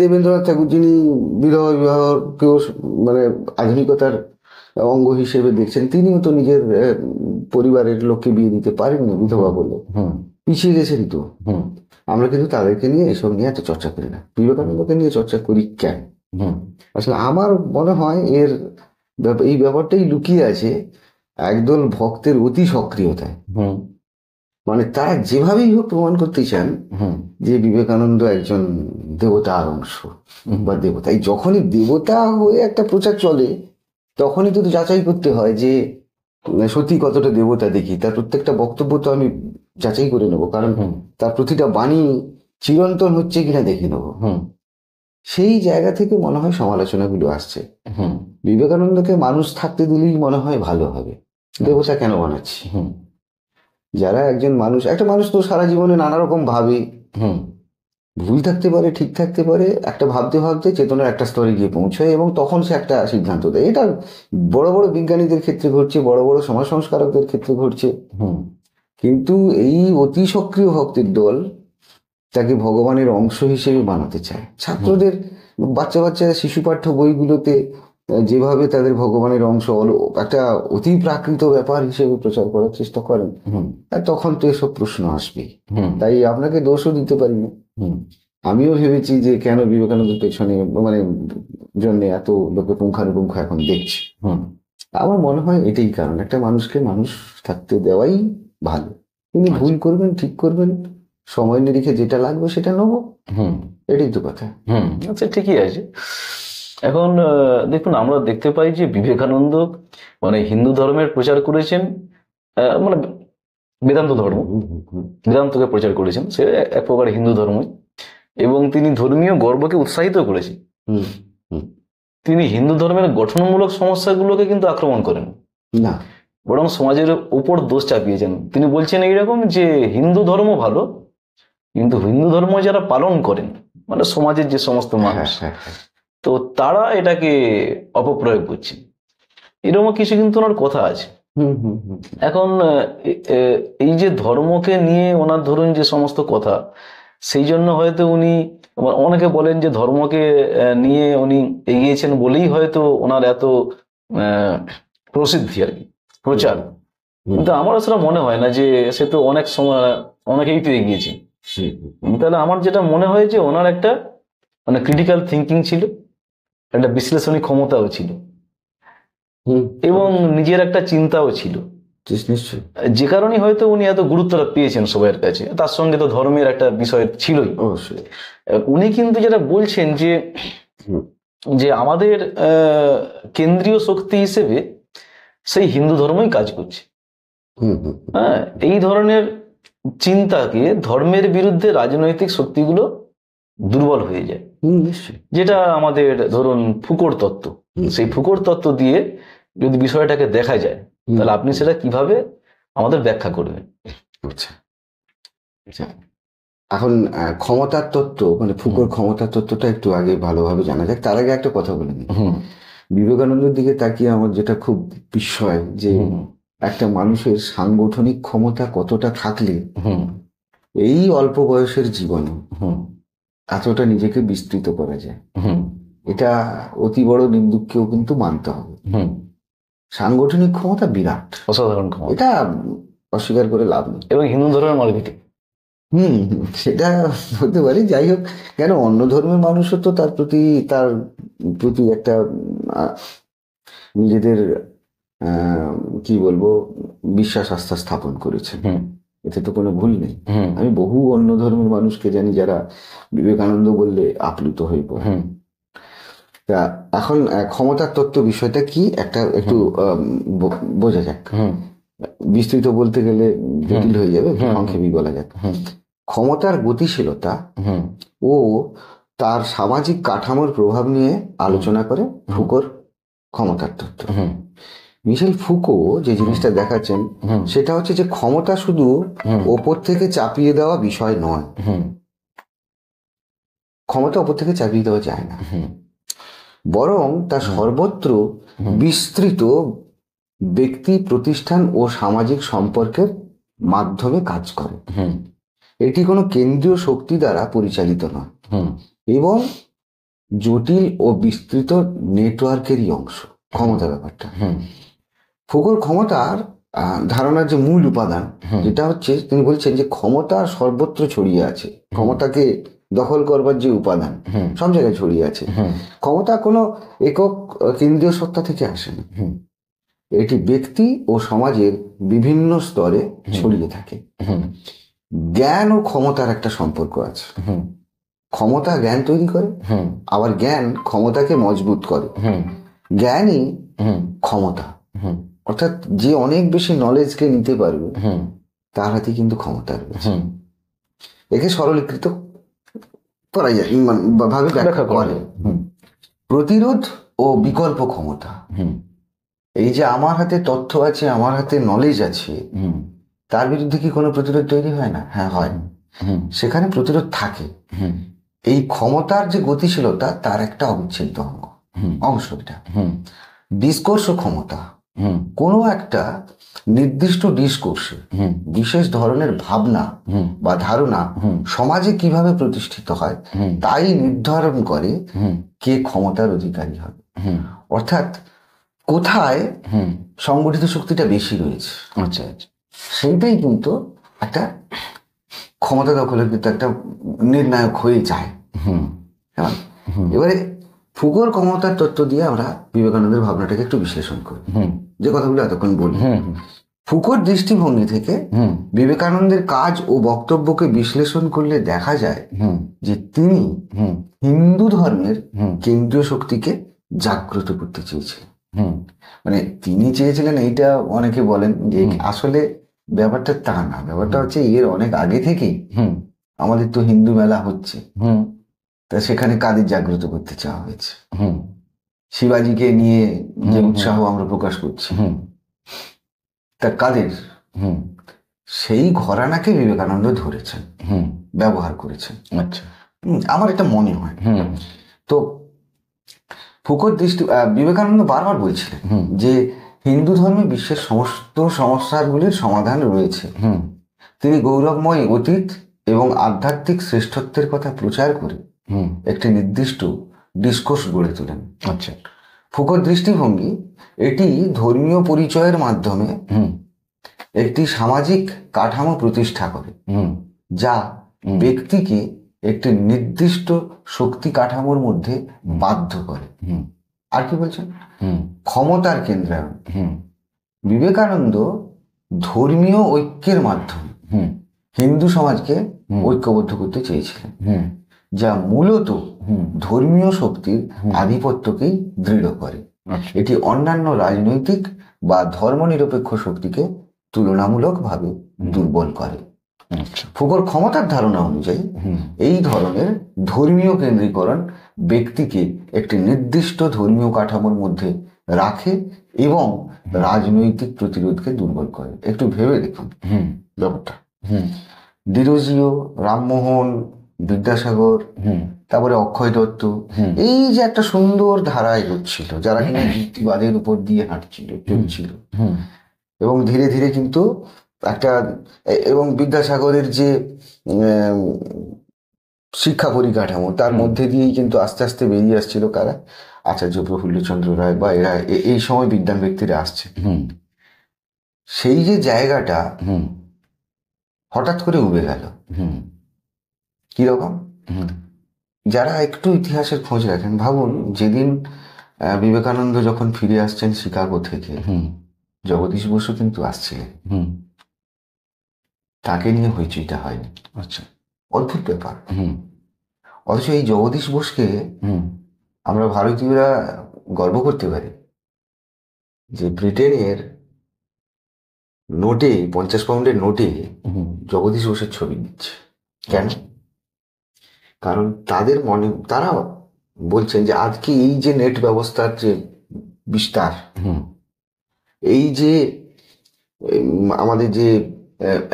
দেবেন্দ্রনাথ ঠাকুর, যিনি বিধবা বিবাহকেও মানে আধুনিকতার অঙ্গ হিসেবে দেখছেন, তিনিও তো নিজের পরিবারের লোককে বিয়ে দিতে পারেননি বিধবা বলে, পিছিয়ে গেছেন তো। আমরা কিন্তু তাদেরকে নিয়ে এসব নিয়ে এত চর্চা করি না, বিবেকানন্দকে নিয়ে চর্চা করি কেন? আসলে আমার মনে হয় এই ব্যাপারটাই লুকিয়ে আছে একদল ভক্তের অতি সক্রিয়তায়। মানে তারা যেভাবেই হোক প্রমাণ করতে চান যে বিবেকানন্দ একজন দেবতার অংশ বা দেবতা। এই যখনই দেবতা হয়ে একটা প্রচার চলে, তখনই তো যাচাই করতে হয় যে সত্যি কতটা দেবতা দেখি। তার প্রত্যেকটা বক্তব্য তো আমি যাচাই করে নেবো, কারণ তার প্রতিটা বাণী চিরন্তন হচ্ছে কিনা দেখে নেবো। সেই জায়গা থেকে মনে হয় সমালোচনাগুলো আসছে। বিবেকানন্দকে মানুষ থাকতে দিলেই মনে হয় ভালো হবে, দেবতা কেন বানাচ্ছি? যারা একজন মানুষ, একটা মানুষ তো সারা জীবনে নানা রকম ভাবে, ভুল থাকতে পারে, ঠিক থাকতে পারে, একটা ভাবতে ভাবতে চেতনার একটা স্তরে গিয়ে পৌঁছায় এবং তখন সে একটা সিদ্ধান্ত দেয়। এটা বড় বড় বিজ্ঞানীদের ক্ষেত্রে ঘটছে, বড় বড় সমাজ সংস্কারকদের ক্ষেত্রে ঘটছে। কিন্তু এই অতি সক্রিয় ভক্তের দল তাকে ভগবানের অংশ হিসেবে বানাতে চায়। ছাত্রদের, বাচ্চা বাচ্চারা শিশু পাঠ্য বইগুলোতে যেভাবে তাদের ভগবানের অংশ একটা অতি প্রাকৃত ব্যাপার হিসেবে প্রচার করার চেষ্টা করেন, তখন তো এসব প্রশ্ন আসবে। তাই আপনাকে দোষও দিতে পারি না। আমিও ভেবেছি যে কেন বিবেকানন্দের পেছনে মানে জন্য এত লোকে পুঙ্খানুপুঙ্খ এখন দেখছে। আমার মনে হয় এটাই কারণ, একটা মানুষকে মানুষ থাকতে দেওয়াই ভালো। তিনি ভুল করবেন, ঠিক করবেন, সময় নিরিখে যেটা লাগবে সেটা নেবো, এটাই তো কথা। আচ্ছা, ঠিকই আছে। এখন দেখুন, আমরা দেখতে পাই যে বিবেকানন্দ মানে হিন্দু ধর্মের প্রচার করেছেন, মানে বেদান্ত ধর্ম, বেদান্তকে প্রচার করেছেন, সে এক প্রকার হিন্দু ধর্মই, এবং তিনি ধর্মীয় গর্বকে উৎসাহিত করেছেন। তিনি হিন্দু ধর্মের গঠনমূলক সমস্যাগুলোকে কিন্তু আক্রমণ করেন না, বরং সমাজের উপর দোষ চাপিয়েছেন। তিনি বলছেন এইরকম যে হিন্দু ধর্ম ভালো, কিন্তু হিন্দু ধর্ম যারা পালন করেন, মানে সমাজের যে সমস্ত মানুষ, তো তারা এটাকে অপপ্রয়োগ করছে, এরকম কিছু কিন্তু ওনার কথা আছে। এখন এই যে ধর্মকে নিয়ে ওনার ধরুন যে সমস্ত কথা, সেই জন্য হয়তো উনি, অনেকে বলেন যে ধর্মকে নিয়ে উনি এগিয়েছেন বলেই হয়তো ওনার এত প্রসিদ্ধি আর কি, প্রচার। কিন্তু আমার সেটা মনে হয় না, যে সে তো অনেক সময় অনেকেই তো এগিয়েছে। তাহলে আমার যেটা মনে হয় যে ওনার একটা মানে ক্রিটিক্যাল থিঙ্কিং ছিল, একটা বিশ্লেষণী ক্ষমতাও ছিল, এবং নিজের একটা চিন্তাও ছিল, যে কারণে হয়তো উনি এত গুরুত্বটা পেয়েছেন সবার কাছে। তার সঙ্গে তো ধর্মের একটা বিষয় ছিলই অবশ্যই। উনি কিন্তু যেটা বলছেন যে যে আমাদের কেন্দ্রীয় শক্তি হিসেবে সেই হিন্দু ধর্মই কাজ করছে। হ্যাঁ, এই ধরনের চিন্তাকে ধর্মের বিরুদ্ধে রাজনৈতিক শক্তিগুলো দুর্বল হয়ে যায়, যেটা আমাদের ধরুন ফুকোর তত্ত্ব। সেই ফুকোর তত্ত্ব দিয়ে যদি বিষয়টাকে দেখা যায়, তাহলে আপনি সেটা কিভাবে আমাদের ব্যাখ্যা করবেন? আচ্ছা, এখন ক্ষমতার তত্ত্ব, মানে ফুকোর ক্ষমতার তত্ত্বটা একটু আগে ভালোভাবে জানা যাক। তার আগে একটা কথা বলে নিই, বিবেকানন্দের দিকে তাকিয়ে আমার যেটা খুব বিস্ময়, যে একটা মানুষের সাংগঠনিক ক্ষমতা কতটা থাকলে এই অল্প বয়সের জীবনে এতটা নিজেকে বিস্তৃত করা যায়, এটা অতি বড় নিন্দুককেও কিন্তু মানতে হবে। সাংগঠনিক ক্ষমতা বিরাট, অসাধারণ ক্ষমতা, এটা অস্বীকার করে লাভ নেই, এবং হিন্দু ধর্মের মার্কেটিং সেটা বলতে পারি। যাই হোক, কেন অন্য ধর্মের মানুষও তো তার প্রতি একটা নিজেদের কি বলবো বিশ্বাস আস্থা স্থাপন করেছেন, এতে তো কোনো ভুল নেই। আমি বহু অন্য ধর্মের মানুষকে জানি যারা বিবেকানন্দ বললে আপ্লুত হয়ে পড়ে। তা এখন ক্ষমতার তত্ত্ব বিষয়টা কি একটা একটু বোঝা যাক। বিস্তৃত বলতে গেলে জটিল হয়ে যাবে, সংক্ষেপে বলা যাক। ক্ষমতার গতিশীলতা ও তার সামাজিক কাঠামোর প্রভাব নিয়ে আলোচনা করে ফুকোর ক্ষমতার তত্ত্ব। মিশেল ফুকো যে জিনিসটা দেখাচ্ছেন সেটা হচ্ছে যে ক্ষমতা শুধু ওপর থেকে চাপিয়ে দেওয়া বিষয় নয়। ক্ষমতা ওপর থেকে চাপিয়ে দেওয়া যায় না, বরং তা সর্বত্র বিস্তৃত ব্যক্তি, প্রতিষ্ঠান ও সামাজিক সম্পর্কের মাধ্যমে কাজ করে। এটি কোনো কেন্দ্রীয় শক্তি দ্বারা পরিচালিত নয় এবং জটিল ও বিস্তৃত নেটওয়ার্কেরই অংশ ক্ষমতা ব্যাপারটা। ফুকোর ক্ষমতার ধারণার যে মূল উপাদান যেটা হচ্ছে, তিনি বলছেন যে ক্ষমতা সর্বত্র ছড়িয়ে আছে। ক্ষমতাকে দখল করবার যে উপাদান সব জায়গায় ছড়িয়ে আছে। ক্ষমতা কোনো একক কেন্দ্রীয় সত্তা থেকে আসে না, এটি ব্যক্তি ও সমাজের বিভিন্ন স্তরে ছড়িয়ে থাকে। জ্ঞান ও ক্ষমতার একটা সম্পর্ক আছে। ক্ষমতা জ্ঞান তৈরি করে, আবার জ্ঞান ক্ষমতাকে মজবুত করে। জ্ঞানই ক্ষমতা, অর্থাৎ যে অনেক বেশি নলেজকে নিতে পারবে তার হাতে কিন্তু ক্ষমতা রয়েছে। একে সরলীকৃত করা যায় ভাবে ব্যাখ্যা করে প্রতিরোধ ও বিকল্প ক্ষমতা। এই যে আমার হাতে তথ্য আছে, আমার হাতে নলেজ আছে, তার বিরুদ্ধে কি কোনো প্রতিরোধ তৈরি হয় না? হ্যাঁ হয়, সেখানে প্রতিরোধ থাকে। এই ক্ষমতার যে গতিশীলতা তার একটা অবিচ্ছেদ্য অংশ এটা। ডিসকোর্স ও ক্ষমতা, কোনো একটা নির্দিষ্ট ডিসকোর্সে বিশেষ ধরনের ভাবনা বা ধারণা সমাজে কিভাবে প্রতিষ্ঠিত হয় তাই নির্ধারণ করে কে ক্ষমতার অধিকারী হবে। অর্থাৎ কোথায় সংগঠিত শক্তিটা বেশি রয়েছে, আচ্ছা সেইটাই কিন্তু একটা ক্ষমতা দখলের কিন্তু একটা নির্ণায়ক হয়ে যায়। এবারে ফুকোর ক্ষমতার তত্ত্ব দিয়ে আমরা বিবেকানন্দের ভাবনাটাকে একটু বিশ্লেষণ করি, যে কথাগুলো এতক্ষণ বলি। ফুকোর দৃষ্টিভঙ্গি থেকে বিবেকানন্দের কাজ ও বক্তব্যকে বিশ্লেষণ করলে দেখা যায় যে তিনি হিন্দু ধর্মের কেন্দ্রীয় শক্তিকে জাগ্রত করতে চেয়েছিলেন। মানে তিনি চেয়েছিলেন, এইটা অনেকে বলেন যে আসলে ব্যাপারটা তা না, ব্যাপারটা হচ্ছে এর অনেক আগে থেকেই আমাদের তো হিন্দু মেলা হচ্ছে, তা সেখানে কাদের জাগ্রত করতে চাওয়া হয়েছে? শিবাজিকে নিয়ে যে উৎসাহ আমরা প্রকাশ করছি তা কাদের? সেই ঘরানাকে বিবেকানন্দ ধরেছেন, ব্যবহার করেছেন। আচ্ছা, আমার এটা মনে হয়। তো ফুকোর বিবেকানন্দ বারবার বলছিলেন যে হিন্দু ধর্মে বিশ্বের সমস্ত সমস্যাগুলির সমাধান রয়েছে। তিনি গৌরবময় অতীত এবং আধ্যাত্মিক শ্রেষ্ঠত্বের কথা প্রচার করে একটি নির্দিষ্ট ডিসকোর্স গড়ে তোলেন। আচ্ছা, ফুকোর দৃষ্টিভঙ্গি এটি ধর্মীয় পরিচয়ের মাধ্যমে একটি সামাজিক কাঠামো প্রতিষ্ঠা করে যা ব্যক্তিকে একটি নির্দিষ্ট শক্তি কাঠামোর মধ্যে বাধ্য করে। আর কি বলছেন? ক্ষমতার কেন্দ্রায়ন। বিবেকানন্দ ধর্মীয় ঐক্যের মাধ্যমে হিন্দু সমাজকে ঐক্যবদ্ধ করতে চেয়েছিলেন, যা মূলত ধর্মীয় শক্তির আধিপত্যকেই দৃঢ় করে। এটি অন্যান্য রাজনৈতিক বা ধর্মনিরপেক্ষ শক্তিকে তুলনামূলকভাবে দুর্বল করে। ফুকোর ক্ষমতার ধারণা অনুযায়ী এই ধরনের ধর্মীয় কেন্দ্রীকরণ ব্যক্তিকে একটি নির্দিষ্ট ধর্মীয় কাঠামোর মধ্যে রাখে এবং রাজনৈতিক প্রতিরোধকে দুর্বল করে। একটু ভেবে দেখুন ব্যাপারটা। ডিরোজিও, রামমোহন, বিদ্যাসাগর, তারপরে অক্ষয় দত্ত, এই যে একটা সুন্দর ধারায় হচ্ছিল, যারা কিনা যুক্তিবাদের উপর দিয়ে হাঁটছিল, চলছিল, এবং ধীরে ধীরে কিন্তু একটা, এবং বিদ্যাসাগরের যে শিক্ষা পরিকাঠামো তার মধ্যে দিয়েই কিন্তু আস্তে আস্তে বেরিয়ে আসছিল কারা? আচার্য প্রফুল্লচন্দ্র রায় বা এরা এই সময় বিদ্বান ব্যক্তিরা আসছে। সেই যে জায়গাটা হঠাৎ করে উবে গেল। কিরকম? যারা একটু ইতিহাসের খোঁজ রাখেন, ভাবুন যেদিন বিবেকানন্দ যখন ফিরে আসছেন শিকাগো থেকে, জগদীশ বসু কিন্তু আসছিলেন, তাকে নিয়ে হইচইটা হয়নি। আচ্ছা, অদ্ভুত ব্যাপার। অথচ এই জগদীশ বোসকে আমরা ভারতীয়রা গর্ব করতে পারি যে ব্রিটেনের নোটে 50 পাউন্ডের নোটে হুম জগদীশ বোসের ছবি দিচ্ছে। কেন? কারণ তাদের মনে, তারা বলছেন যে আজকে এই যে নেট ব্যবস্থার যে বিস্তার, হুম এই যে আমাদের যে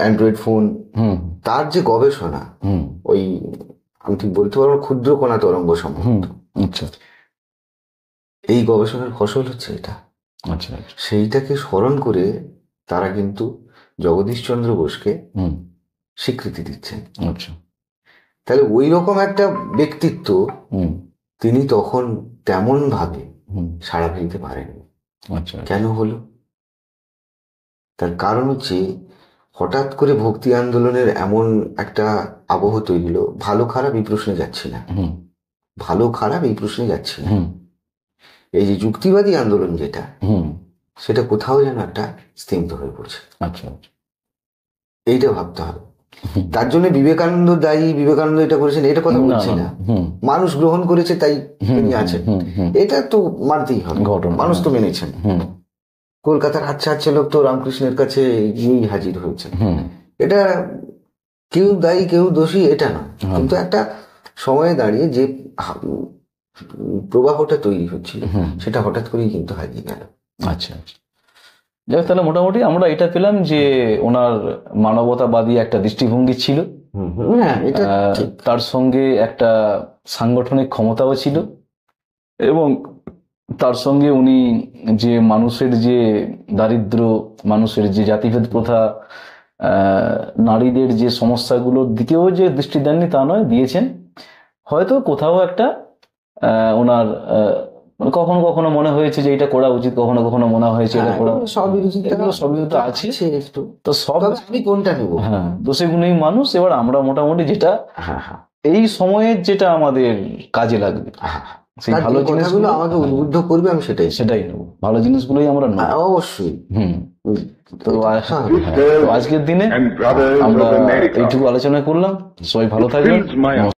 অ্যান্ড্রয়েড ফোন, হুম তার যে গবেষণা, হুম ওই আমি ঠিক বলতে পারবো ক্ষুদ্র কণা তরঙ্গ সম্ভব, হুম আচ্ছা এই গবেষণার ফসল হচ্ছে এটা। আচ্ছা আচ্ছা সেইটাকে স্মরণ করে তারা কিন্তু জগদীশচন্দ্র বোসকে হুম স্বীকৃতি দিচ্ছেন। আচ্ছা তাহলে ওই রকম একটা ব্যক্তিত্ব, হুম তিনি তখন তেমন ভাবে হুম সাড়া ফেলতে পারেননি। আচ্ছা কেন হলো? তার কারণ হচ্ছে হঠাৎ করে ভক্তি আন্দোলনের এমন একটা আবহ তৈরি হলো। ভালো খারাপ এই প্রশ্নে যাচ্ছি না, হুম ভালো খারাপ এই প্রশ্নে যাচ্ছি না, হুম এই যে যুক্তিবাদী আন্দোলন যেটা, হুম সেটা কোথাও যেন একটা স্তব্ধ হয়ে পড়ছে। আচ্ছা আচ্ছা এইটা ভাবতে হবে। তার জন্য বিবেকানন্দ দায়ী, বিবেকানন্দ এটা করেছেন, এটা কথা না বলছি না না। হুম মানুষ গ্রহণ করেছে তাই তিনি আছেন, হুম হুম এটা তো মানতেই হবে। ঘটনা মানুষ তো মেনেছেন। হুম কলকাতার আচ্ছা আচ্ছা লোক তো রামকৃষ্ণের কাছে গিয়েই হাজির হয়েছে। হুম এটা কেউ দায়ী কেউ দোষী এটা না, হ্যাঁ। কিন্তু একটা সময়ে দাঁড়িয়ে যে প্রবাহটা তৈরি হচ্ছিল, হুম সেটা হঠাৎ করেই কিন্তু হারিয়ে গেল। আচ্ছা আচ্ছা যাক তাহলে মোটামুটি আমরা এটা পেলাম যে ওনার মানবতাবাদী একটা দৃষ্টিভঙ্গি ছিল, হ্যাঁ, এটা ঠিক। তার সঙ্গে একটা সাংগঠনিক ক্ষমতাও ছিল, এবং তার সঙ্গে উনি যে মানুষের যে দারিদ্র, মানুষের যে জাতিভেদ প্রথা, নারীদের যে সমস্যাগুলোর দিকেও যে দৃষ্টি দেননি তা নয়, দিয়েছেন। হয়তো কোথাও একটা ওনার মানে কখনো কখনো মনে হয়েছে যে এটা করা উচিত, কখনো কখনো মনে হয়েছে এটা করা, সব বিরোধিতা এগুলো সবই তো আছে। একটু। তো সব তবে আমি কোনটা নেব? হ্যাঁ দোষে গুণেই মানুষ। এবার আমরা মোটামুটি যেটা হ্যাঁ হ্যাঁ এই সময়ের যেটা আমাদের কাজে লাগবে, হ্যাঁ, সেই তার ভালো যে কথাগুলো জিনিসগুলো আমাকে উদ্বুদ্ধ করবে আমি সেটাই সেটাই নেবো, ভালো জিনিসগুলোই আমরা নেবো। অবশ্যই। হুম তো হ্যাঁ, তো আজকের দিনে আমরা এইটুকু আলোচনা করলাম। সবাই ভালো থাকবেন।